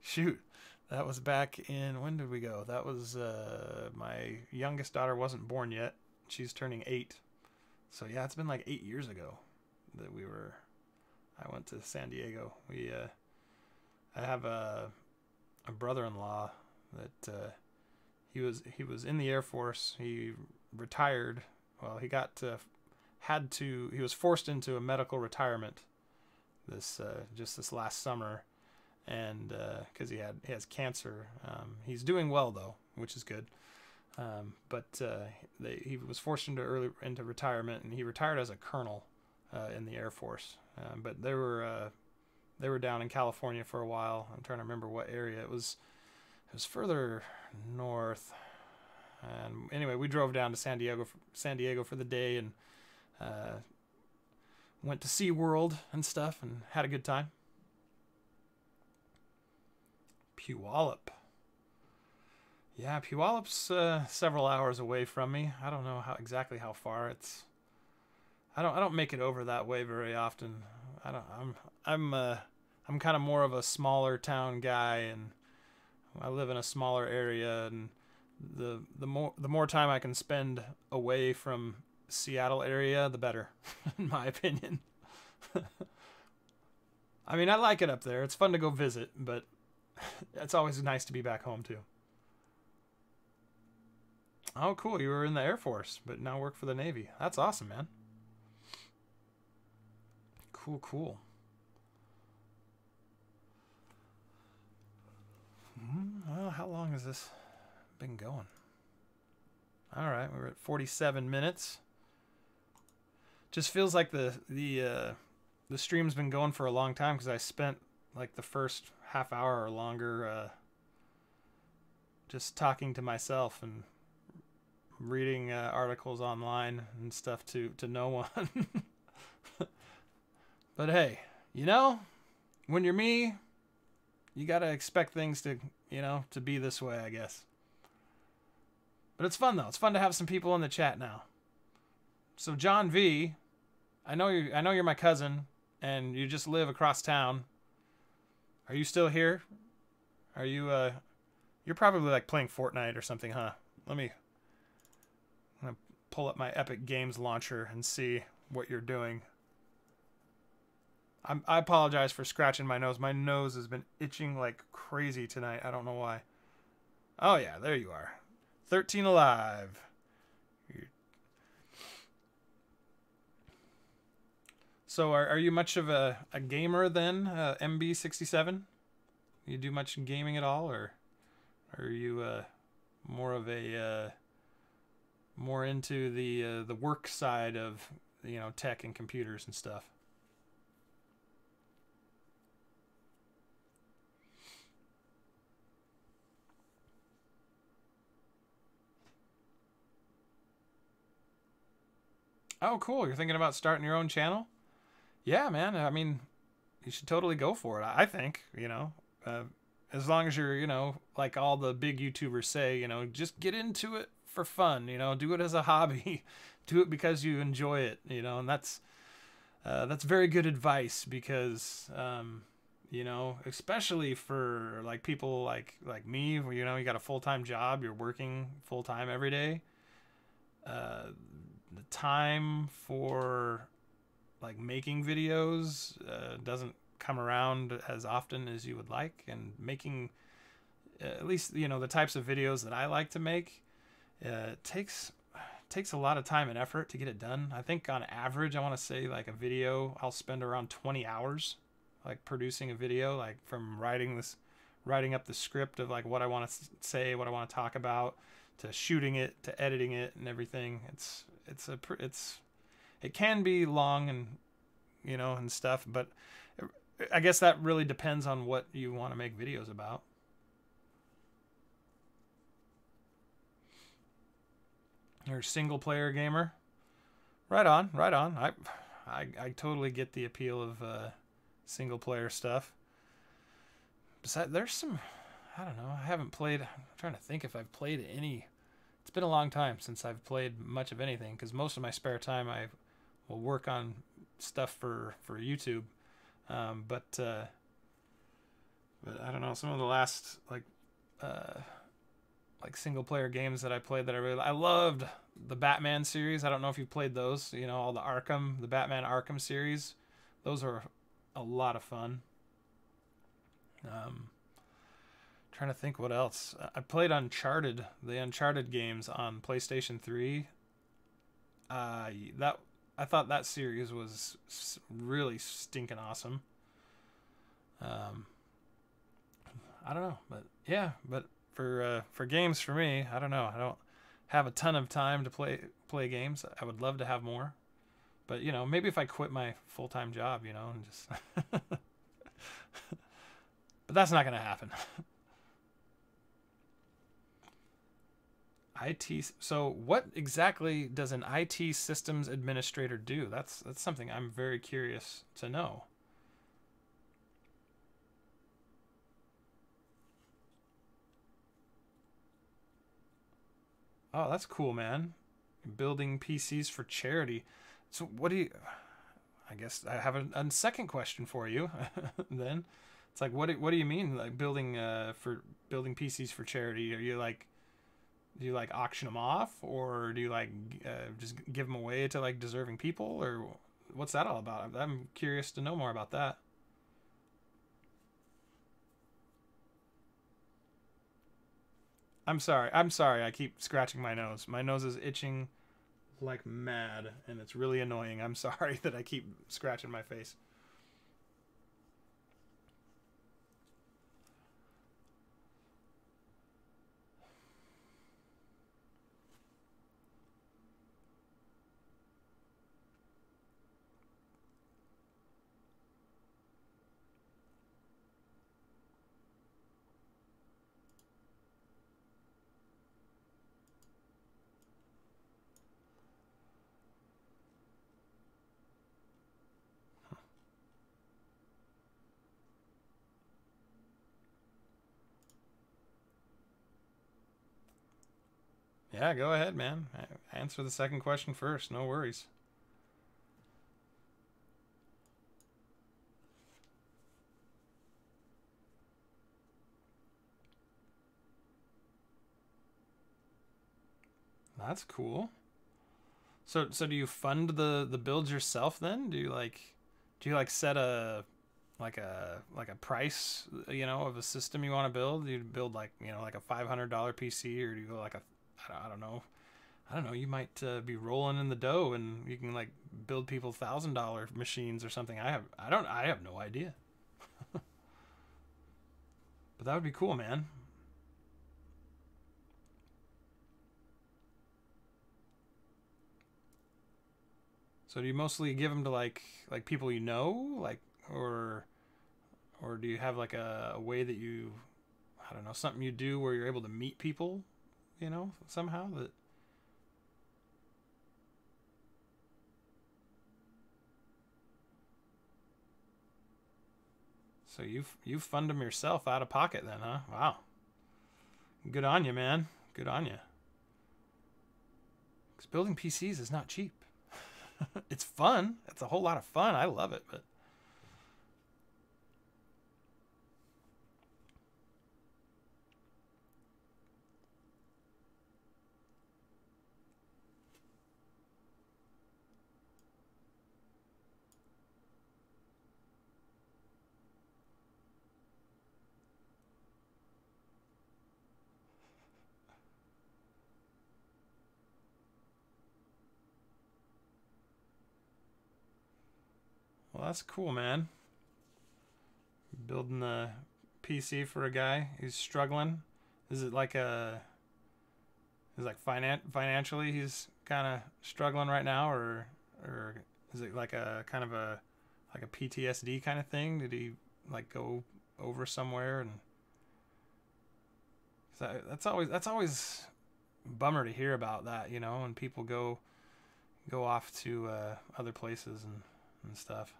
A: Shoot. That was back in, when did we go? That was, my youngest daughter wasn't born yet. She's turning 8. So yeah, it's been like 8 years ago that I went to San Diego. I have a brother-in-law that, he was in the Air Force. He retired. Well, he he was forced into a medical retirement just this last summer, and because he has cancer. He's doing well though, which is good. But he was forced into retirement, and he retired as a colonel in the Air Force. But they were down in California for a while. I'm trying to remember what area it was. It was further north. And anyway, we drove down to San Diego for the day, and went to SeaWorld and stuff and had a good time. Puyallup. Yeah, Puyallup's several hours away from me. I don't know exactly how far it's. I don't make it over that way very often. I'm kind of more of a smaller town guy, and I live in a smaller area, and the more time I can spend away from Seattle area, the better, in my opinion. I mean, I like it up there. It's fun to go visit, but it's always nice to be back home too. Oh, cool. You were in the Air Force, but now work for the Navy. That's awesome, man. Cool, cool. Well, how long has this been going? All right, we're at 47 minutes. Just feels like the stream's been going for a long time because I spent like the first half hour or longer just talking to myself and reading articles online and stuff to no one. But hey, you know, when you're me, you gotta expect things to, you know, to be this way, I guess. But it's fun though. It's fun to have some people in the chat now. So Jhanvi, I know you're my cousin, and you just live across town. Are you still here? Are you you're probably like playing Fortnite or something, huh? I'm gonna pull up my Epic Games launcher and see what you're doing. I apologize for scratching my nose. My nose has been itching like crazy tonight. I don't know why. Oh yeah, there you are. 13 alive. So are you much of a gamer then, MB67? You do much gaming at all, or are you more of a more into the work side of, you know, tech and computers and stuff? Oh, cool. You're thinking about starting your own channel? Yeah, man. I mean, you should totally go for it. I think, you know, as long as you're, you know, like all the big YouTubers say, you know, just get into it for fun, you know, do it as a hobby, do it because you enjoy it, you know, and that's very good advice because, you know, especially for like people like me, where, you know, you got a full-time job, you're working full-time every day. The time for like making videos doesn't come around as often as you would like, and making at least, you know, the types of videos that I like to make takes a lot of time and effort to get it done. I think on average, I want to say like a video, I'll spend around 20 hours like producing a video, like from writing up the script of like what I want to say, what I want to talk about, to shooting it, to editing it and everything. It can be long and you know, and stuff. But I guess that really depends on what you want to make videos about. You're a single player gamer. Right on, right on. I totally get the appeal of single player stuff. Besides, there's some, I don't know. I haven't played. I'm trying to think if I've played any. It's been a long time since I've played much of anything because most of my spare time I will work on stuff for YouTube. But I don't know. Some of the last like single player games that I played that I loved the Batman series. I don't know if you've played those. You know, all the Batman Arkham series. Those are a lot of fun. Trying to think what else. I played Uncharted, the Uncharted games on PlayStation 3. That I thought that series was really stinking awesome. I don't know, but yeah, but for games for me, I don't know. I don't have a ton of time to play games. I would love to have more, but you know, maybe if I quit my full-time job, you know, and just but that's not going to happen. IT. So what exactly does an IT systems administrator do? That's something I'm very curious to know. Oh, that's cool, man. Building PCs for charity. So what do you... I guess I have a second question for you then. It's like, what do you mean, like building PCs for charity? Are you like, do you like auction them off, or do you like just give them away to like deserving people, or what's that all about? I'm curious to know more about that. I'm sorry. I'm sorry. I keep scratching my nose. My nose is itching like mad, and it's really annoying. I'm sorry that I keep scratching my face. Yeah, go ahead, man. Answer the second question first. No worries. That's cool. So do you fund the builds yourself then? Do you like set a price, you know, of a system you want to build? Do you build like, you know, like a $500 PC, or do you go like a I don't know. I don't know. You might be rolling in the dough, and you can like build people $1,000 machines or something. I have no idea. But that would be cool, man. So do you mostly give them to like people you know, like, or do you have like a way that you, I don't know, something you do where you're able to meet people, you know, somehow that. So you fund them yourself out of pocket then, huh? Wow. Good on you, man. Good on you. Because building PCs is not cheap. It's fun. It's a whole lot of fun. I love it, but well, that's cool, man. Building a PC for a guy who's struggling. Is it like a is like financially he's kind of struggling right now, or is it like a kind of a like a PTSD kind of thing? Did he like go over somewhere? And that's always a bummer to hear about that, you know, when people go off to other places and stuff.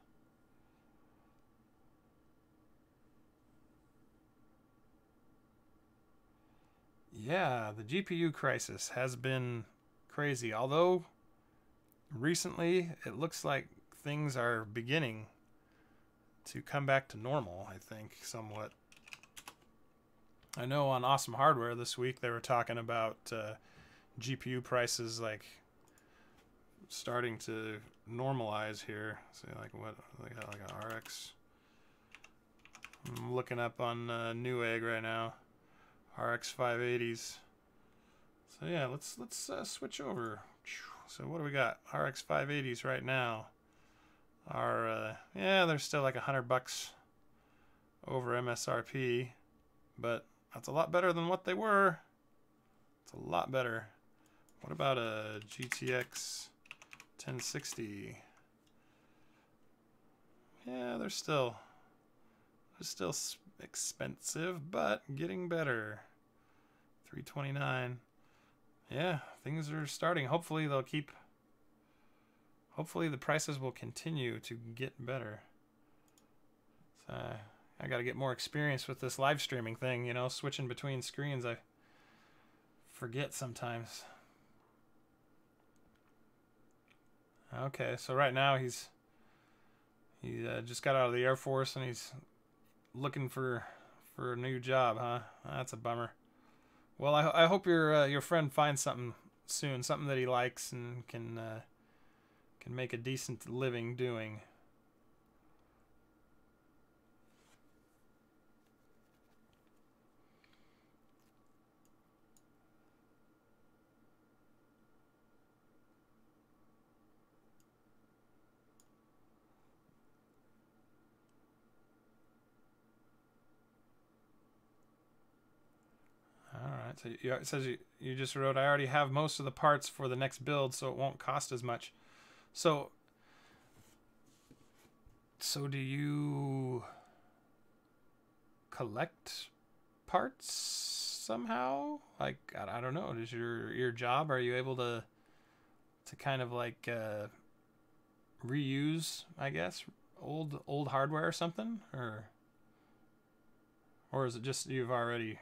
A: Yeah, the GPU crisis has been crazy. Although recently it looks like things are beginning to come back to normal, I think, somewhat. I know on Awesome Hardware this week they were talking about GPU prices like starting to normalize here. See, like what they got, like a RX. I'm looking up on Newegg right now. RX 580s. So yeah, let's switch over. So what do we got? RX 580s right now are yeah, they're still like $100 over MSRP, but that's a lot better than what they were. It's a lot better. What about a GTX 1060? Yeah, they're still expensive, but getting better. 329. Yeah, things are starting. Hopefully they'll keep. Hopefully the prices will continue to get better. So I got to get more experience with this live streaming thing. You know, switching between screens, I forget sometimes. Okay, so right now he just got out of the Air Force and he's looking for a new job, huh? That's a bummer. Well, I hope your friend finds something soon, something that he likes and can make a decent living doing. Alright, so it says you just wrote, I already have most of the parts for the next build, so it won't cost as much. So do you collect parts somehow? Like, I don't know, is your job, are you able to kind of like reuse, I guess, old hardware or something? Or is it just you've already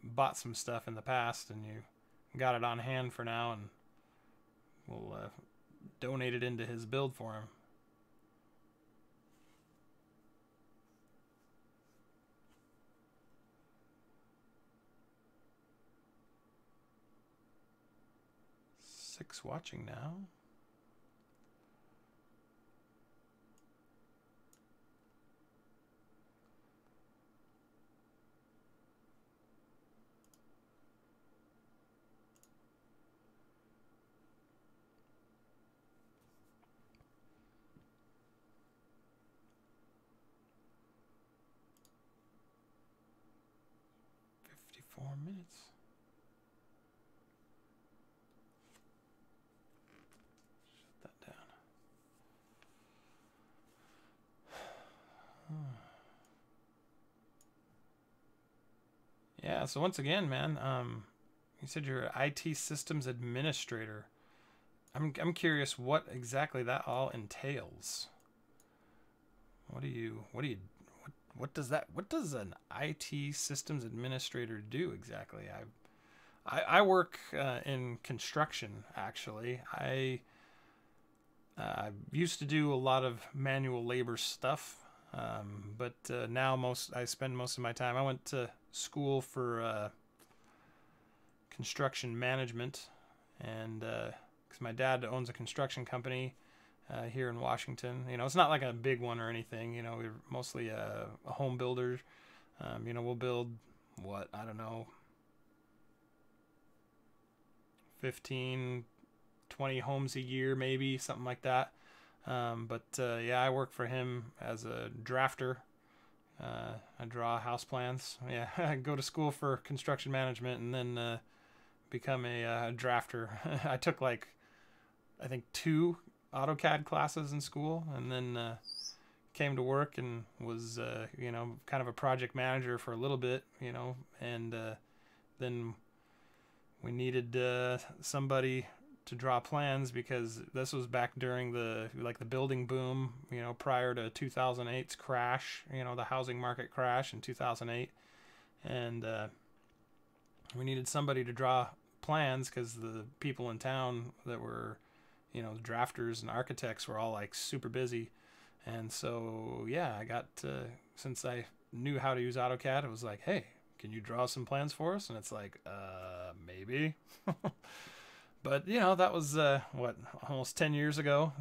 A: bought some stuff in the past and you got it on hand for now and we'll donate it into his build for him? Six watching now. Minutes. Shut that down. Yeah, so once again, man, you said you're an IT systems administrator. I'm curious what exactly that all entails. What does an IT systems administrator do exactly? I work in construction, actually. I used to do a lot of manual labor stuff, but now I spend most of my time. I went to school for construction management, and because my dad owns a construction company here in Washington. You know, it's not like a big one or anything. You know, we're mostly a home builder. You know, we'll build, what, I don't know, 15, 20 homes a year, maybe, something like that. Yeah, I work for him as a drafter. I draw house plans. Yeah, I go to school for construction management and then become a drafter. I took like, I think 2 AutoCAD classes in school, and then came to work and was you know, kind of a project manager for a little bit, you know, and then we needed somebody to draw plans because this was back during the building boom, you know, prior to 2008's crash, you know, the housing market crash in 2008, and we needed somebody to draw plans because the people in town that were, you know, drafters and architects were all like super busy. And so yeah, I got since I knew how to use AutoCAD, it was like, hey, can you draw some plans for us? And it's like, maybe. But you know, that was what, almost 10 years ago.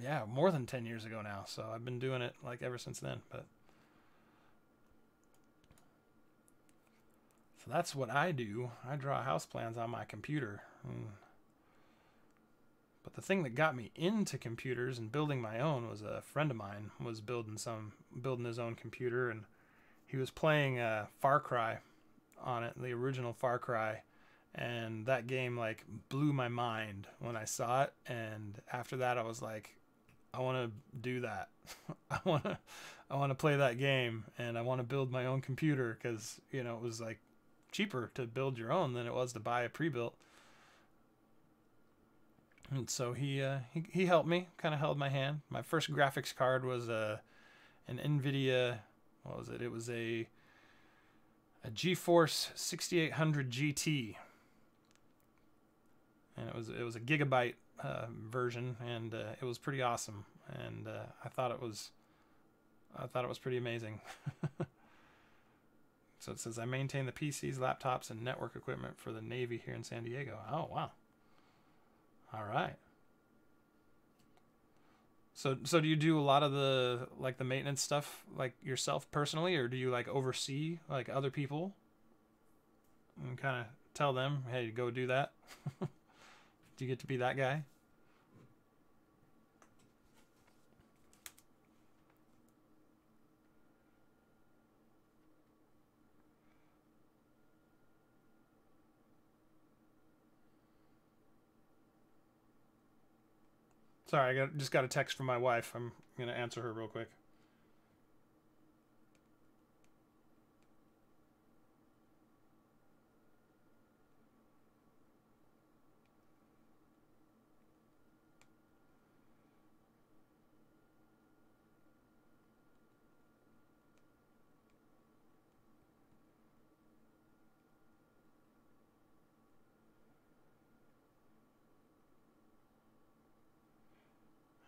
A: Yeah, more than 10 years ago now. So I've been doing it like ever since then. But so that's what I do. I draw house plans on my computer. But the thing that got me into computers and building my own was a friend of mine was building his own computer, and he was playing Far Cry on it, the original Far Cry, and that game like blew my mind when I saw it. And after that, I was like, I want to do that. I want to play that game, and I want to build my own computer because, you know, it was like cheaper to build your own than it was to buy a pre-built. And so he helped me, kind of held my hand. My first graphics card was an NVIDIA, what was it? It was a GeForce 6800 GT, and it was a gigabyte version, and it was pretty awesome. And I thought it was pretty amazing. So it says, I maintain the PCs, laptops, and network equipment for the Navy here in San Diego. Oh, wow. All right. So do you do a lot of the like the maintenance stuff like yourself personally, or do you like oversee like other people and kind of tell them, hey, go do that? Do you get to be that guy? Sorry, just got a text from my wife. I'm going to answer her real quick.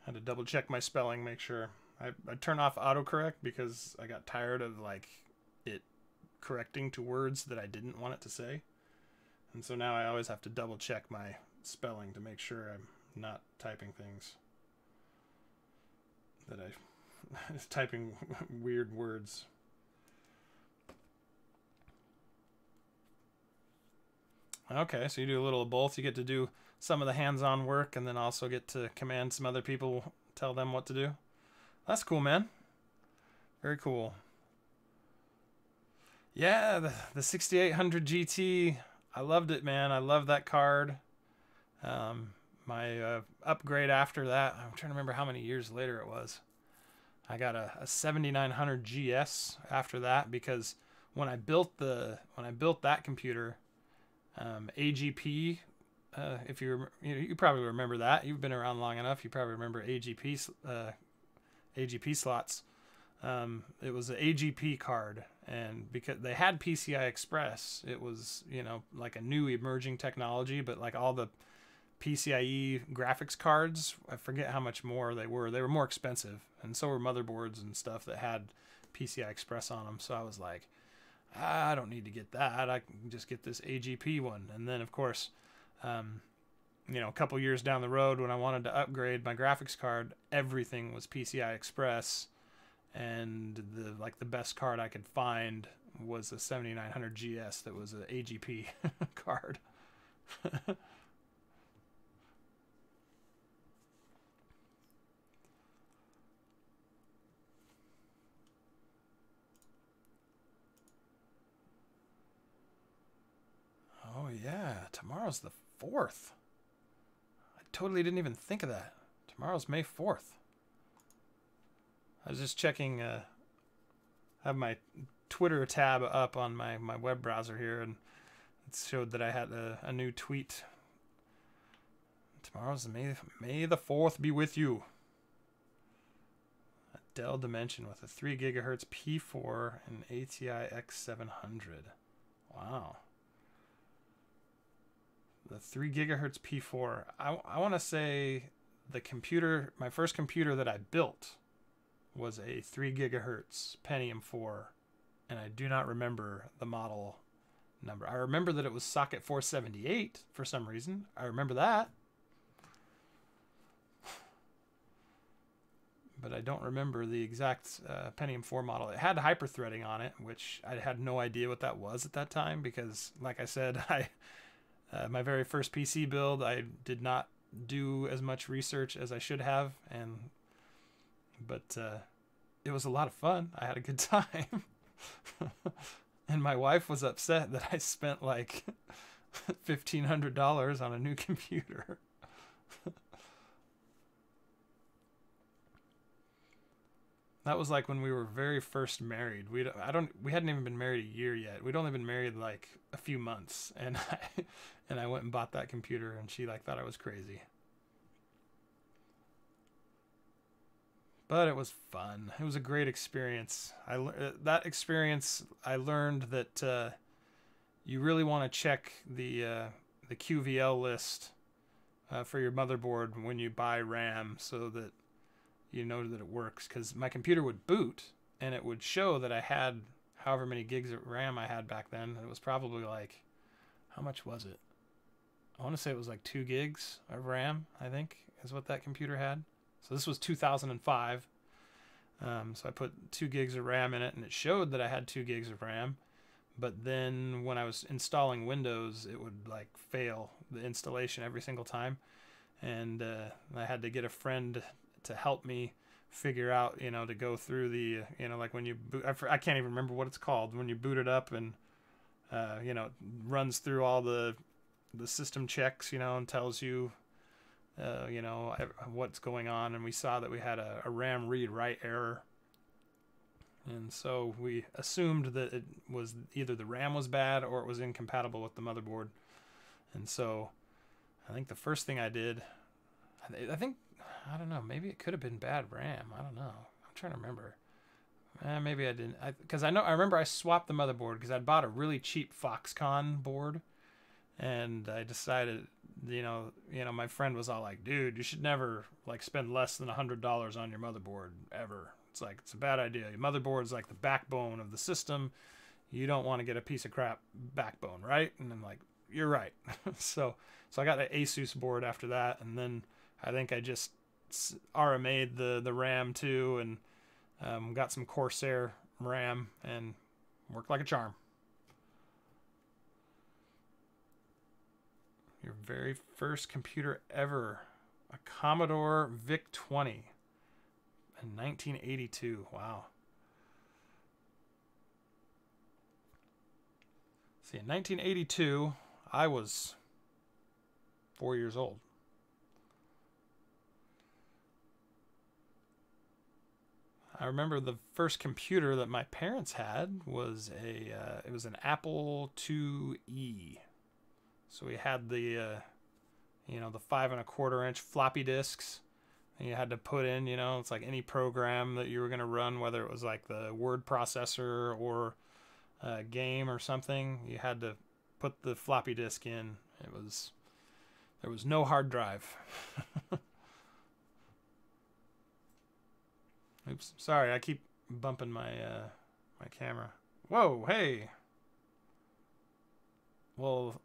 A: I had to double check my spelling, make sure. I turn off autocorrect because I got tired of like it correcting to words that I didn't want it to say. And so now I always have to double check my spelling to make sure I'm not typing things that I typing weird words. Okay, so you do a little of both. You get to do some of the hands-on work and then also get to command some other people, tell them what to do. That's cool, man. Very cool. Yeah, the 6800 GT, I loved it, man. I love that card. My upgrade after that, I'm trying to remember how many years later it was. I got a 7900 GS after that because when I built that computer, AGP, if you probably remember that. You've been around long enough. You probably remember AGP slots. It was an AGP card, and because they had PCI Express, it was, you know, like a new emerging technology. But like all the PCIe graphics cards, I forget how much more they were. They were more expensive, and so were motherboards and stuff that had PCI Express on them. So I was like, I don't need to get that. I can just get this AGP one. And then, of course, you know, a couple years down the road when I wanted to upgrade my graphics card, everything was PCI Express, and the best card I could find was a 7900 GS that was an AGP card. Oh yeah, tomorrow's the 4th. I totally didn't even think of that. Tomorrow's May 4th. I was just checking, have my Twitter tab up on my web browser here, and it showed that I had a new tweet. Tomorrow's May the 4th be with you. A Dell Dimension with a 3 gigahertz P4 and ATI X700. Wow. The 3 gigahertz P4. I want to say the computer, my first computer that I built was a 3 gigahertz Pentium 4, and I do not remember the model number. I remember that it was socket 478 for some reason. I remember that. But I don't remember the exact Pentium 4 model. It had hyperthreading on it, which I had no idea what that was at that time because, like I said, my very first PC build, I did not do as much research as I should have, but it was a lot of fun. I had a good time. And my wife was upset that I spent like $1,500 on a new computer. That was like when we were very first married. We hadn't even been married a year yet. We'd only been married like a few months, and I went and bought that computer, and she like thought I was crazy. But it was fun. It was a great experience. I learned that you really want to check the QVL list for your motherboard when you buy RAM, so that you know that it works. Because my computer would boot, and it would show that I had however many gigs of RAM I had back then. It was probably like, how much was it? I want to say it was like 2 gigs of RAM, I think, is what that computer had. So this was 2005. So I put 2 gigs of RAM in it, and it showed that I had 2 gigs of RAM. But then when I was installing Windows, it would like fail the installation every single time. And I had to get a friend to help me figure out, to go through the, like when you boot, I can't even remember what it's called, when you boot it up and, it runs through all the system checks, and tells you, what's going on. And we saw that we had a RAM read-write error. And so we assumed that it was either the RAM was bad or it was incompatible with the motherboard. And so I think the first thing I did, I don't know, maybe it could have been bad RAM. I don't know. I'm trying to remember. Maybe I didn't. Because I remember I swapped the motherboard because I'd bought a really cheap Foxconn board. And I decided, my friend was all like, dude, you should never like spend less than $100 on your motherboard ever. It's like, it's a bad idea. Your motherboard's like the backbone of the system. You don't want to get a piece of crap backbone, right? And I'm like, you're right. So I got an Asus board after that. And then I think I just RMA'd the RAM too, and got some Corsair RAM, and worked like a charm. Your very first computer ever, a Commodore VIC-20 in 1982. Wow. See, in 1982, I was 4 years old. I remember the first computer that my parents had was it was an Apple IIe. So we had the 5 1/4 inch floppy disks, and you had to put in, it's like any program that you were going to run, whether it was like the word processor or a game or something, you had to put the floppy disk in. There was no hard drive. Oops, sorry, I keep bumping my my camera. Whoa, hey. Well,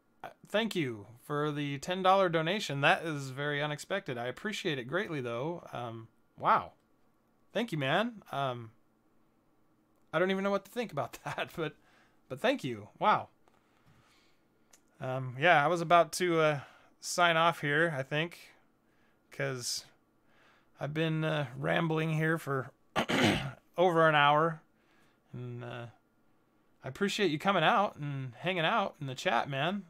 A: thank you for the $10 donation. That is very unexpected. I appreciate it greatly, though. Wow. Thank you, man. I don't even know what to think about that, but thank you. Wow. Yeah, I was about to sign off here, I think, because I've been rambling here for over an hour, and I appreciate you coming out and hanging out in the chat, man.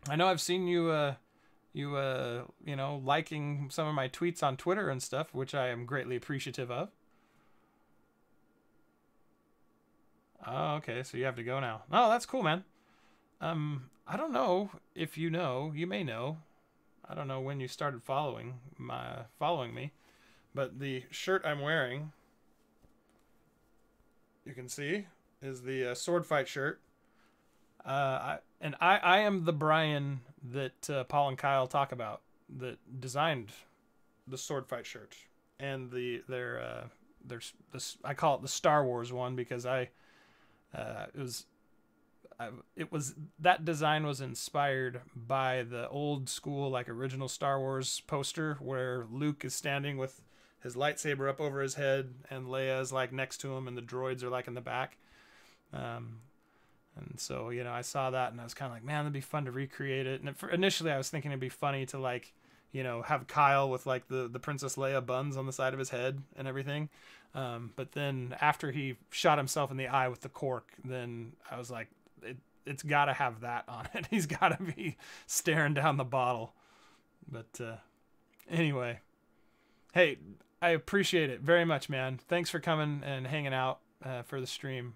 A: I know I've seen you you know, liking some of my tweets on Twitter and stuff, which I am greatly appreciative of. Oh, okay, so you have to go now. Oh, that's cool, man. I don't know if you know, you may know. I don't know when you started following me, but the shirt I'm wearing, you can see, is the sword fight shirt. I am the Bryan that Paul and Kyle talk about that designed the sword fight shirt and there's this, I call it the Star Wars one because it was that design was inspired by the old school like original Star Wars poster where Luke is standing with his lightsaber up over his head and Leia is like next to him and the droids are like in the back. And so, you know, I saw that and I was kind of like, man, that'd be fun to recreate it. And initially I was thinking it'd be funny to like, you know, have Kyle with like the Princess Leia buns on the side of his head and everything. But then after he shot himself in the eye with the cork, then I was like, it's got to have that on it. He's got to be staring down the bottle. But anyway, hey, I appreciate it very much, man. Thanks for coming and hanging out for the stream.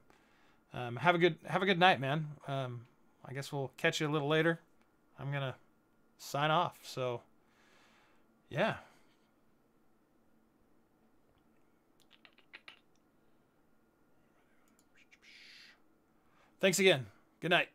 A: Have a good night, man. I guess we'll catch you a little later. I'm gonna sign off. So, yeah. Thanks again. Good night.